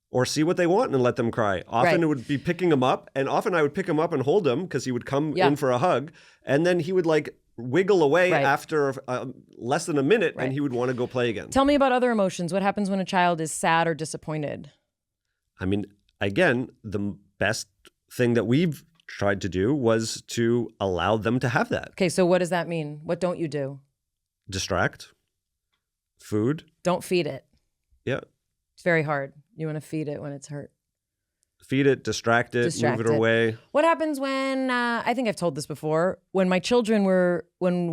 Or see what they want and let them cry. Often it would be picking them up, and often I would pick him up and hold him because he would come in for a hug, and then he would wiggle away after less than a minute, and he would want to go play again. Tell me about other emotions. What happens when a child is sad or disappointed? Again, the best thing that we've tried to do was to allow them to have that. Okay, so what does that mean? What don't you do? Distract. Food. Don't feed it. Yeah. It's very hard. You want to feed it when it's hurt. Feed it, distract it, move it away. What happens when, I think I've told this before, when my children were, when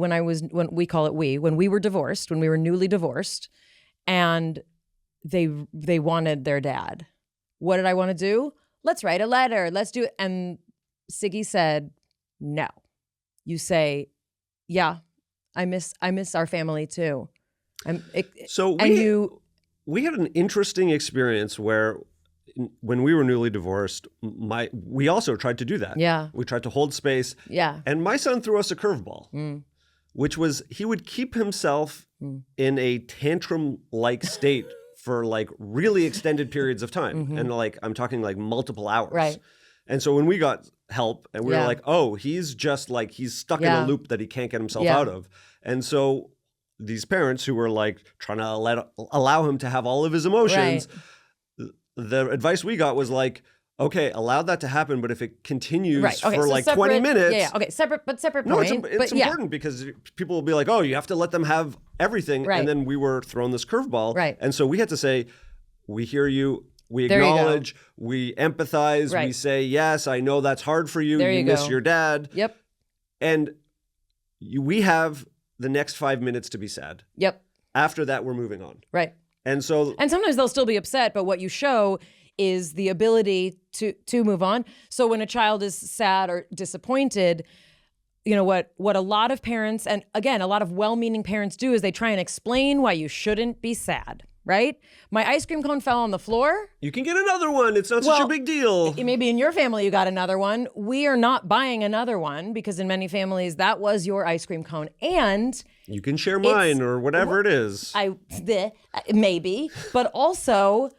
we call it when we were divorced, when we were newly divorced, and they wanted their dad. What did I want to do? Let's write a letter. Let's do it. And Siggy said, no. You say, yeah, I miss our family too. We had an interesting experience where when we were newly divorced, we also tried to do that. Yeah. We tried to hold space. Yeah. And my son threw us a curveball, which was he would keep himself in a tantrum-like state for really extended periods of time. And I'm talking multiple hours. Right. And so when we got help and we were like, oh, he's just he's stuck in a loop that he can't get himself out of. And so these parents who were trying to allow him to have all of his emotions, the advice we got was okay, allow that to happen, but if it continues for separate, 20 minutes. Yeah, okay, separate point. No, it's important because people will be oh, you have to let them have everything. And then we were thrown this curveball. Right. And so we had to say, we hear you, we acknowledge, we empathize, we say, yes, I know that's hard for you. You miss your dad. Yep. And we have the next 5 minutes to be sad. Yep. After that, we're moving on. Right. And sometimes they'll still be upset, but what you show is the ability to move on. So when a child is sad or disappointed, what a lot of parents, and again, a lot of well-meaning parents do is they try and explain why you shouldn't be sad. right? My ice cream cone fell on the floor. You can get another one. It's not such a big deal. Maybe in your family you got another one. We are not buying another one because in many families that was your ice cream cone. And you can share mine or whatever it is. Maybe. But also,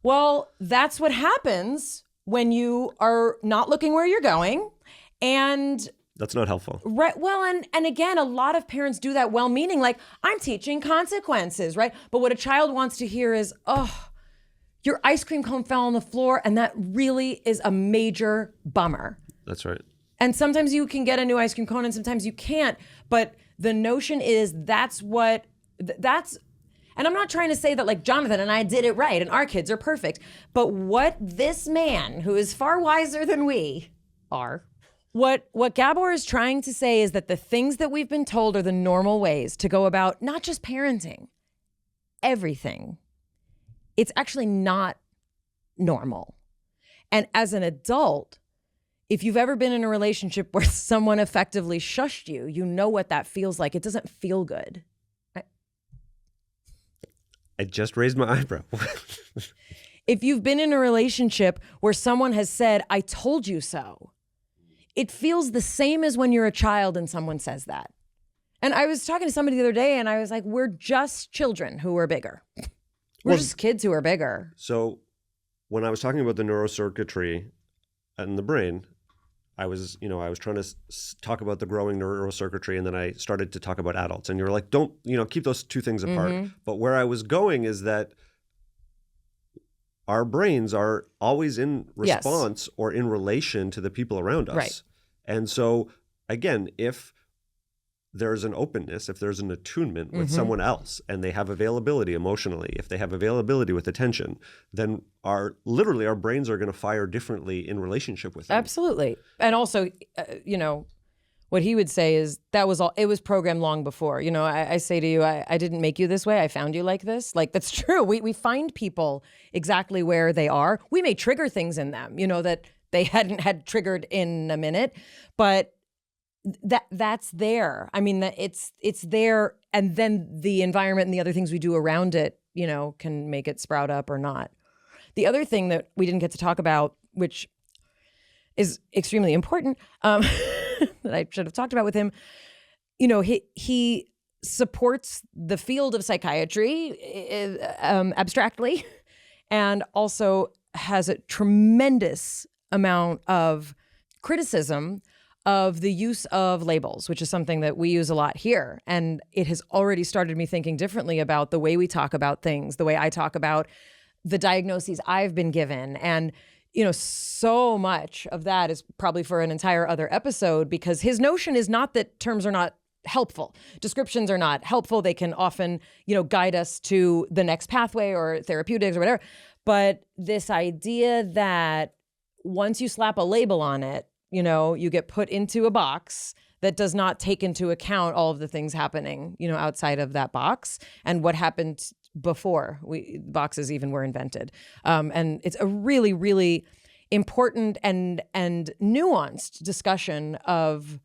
well, that's what happens when you are not looking where you're going. And that's not helpful. Right. Well, and again, a lot of parents do that well-meaning, like, I'm teaching consequences, right? But what a child wants to hear is, oh, your ice cream cone fell on the floor, and that really is a major bummer. That's right. And sometimes you can get a new ice cream cone and sometimes you can't. But the notion is and I'm not trying to say that like Jonathan and I did it right and our kids are perfect. But what this man, who is far wiser than we are, What Gabor is trying to say is that the things that we've been told are the normal ways to go about not just parenting, everything. It's actually not normal. And as an adult, if you've ever been in a relationship where someone effectively shushed you, you know what that feels like. It doesn't feel good. I just raised my eyebrow. If you've been in a relationship where someone has said, I told you so, it feels the same as when you're a child and someone says that. And I was talking to somebody the other day and I was like, we're just children who are bigger. We're just kids who are bigger. So when I was talking about the neurocircuitry in the brain, I was trying to talk about the growing neurocircuitry, and then I started to talk about adults. And you were like, don't, keep those two things apart. Mm-hmm. But where I was going is that our brains are always in response or in relation to the people around us. Right. And so, again, if there's an openness, if there's an attunement with someone else and they have availability emotionally, if they have availability with attention, then our brains are going to fire differently in relationship with them. Absolutely. And also, what he would say is it was programmed long before. I say to you, I didn't make you this way. I found you like this. Like, that's true. We find people exactly where they are. We may trigger things in them, that they hadn't had triggered in a minute, but that's there. I mean, it's there. And then the environment and the other things we do around it, can make it sprout up or not. The other thing that we didn't get to talk about, which is extremely important, that I should have talked about with him, he supports the field of psychiatry abstractly, and also has a tremendous amount of criticism of the use of labels, which is something that we use a lot here. And it has already started me thinking differently about the way we talk about things, the way I talk about the diagnoses I've been given. And so much of that is probably for an entire other episode, because his notion is not that terms are not helpful. Descriptions are not helpful. They can often, guide us to the next pathway or therapeutics or whatever. But this idea that once you slap a label on it, you get put into a box that does not take into account all of the things happening, outside of that box and what happened before boxes even were invented. And it's a really, really important and nuanced discussion of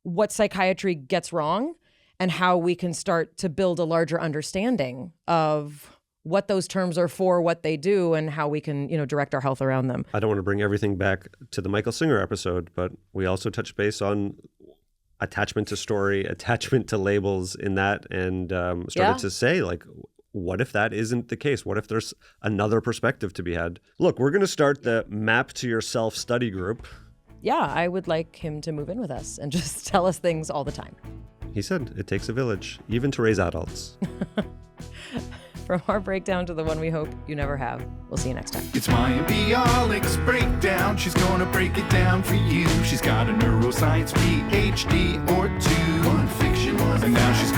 what psychiatry gets wrong and how we can start to build a larger understanding of what those terms are for, what they do, and how we can, direct our health around them. I don't want to bring everything back to the Michael Singer episode, but we also touched base on attachment to story, attachment to labels in that, and started to say, like, what if that isn't the case? What if there's another perspective to be had? Look, we're going to start the Map to Yourself study group. Yeah, I would like him to move in with us and just tell us things all the time. He said it takes a village, even to raise adults. From our breakdown to the one we hope you never have. We'll see you next time. It's Mayim Bialik's breakdown. She's gonna break it down for you. She's got a neuroscience PhD or two. One fiction, and now she's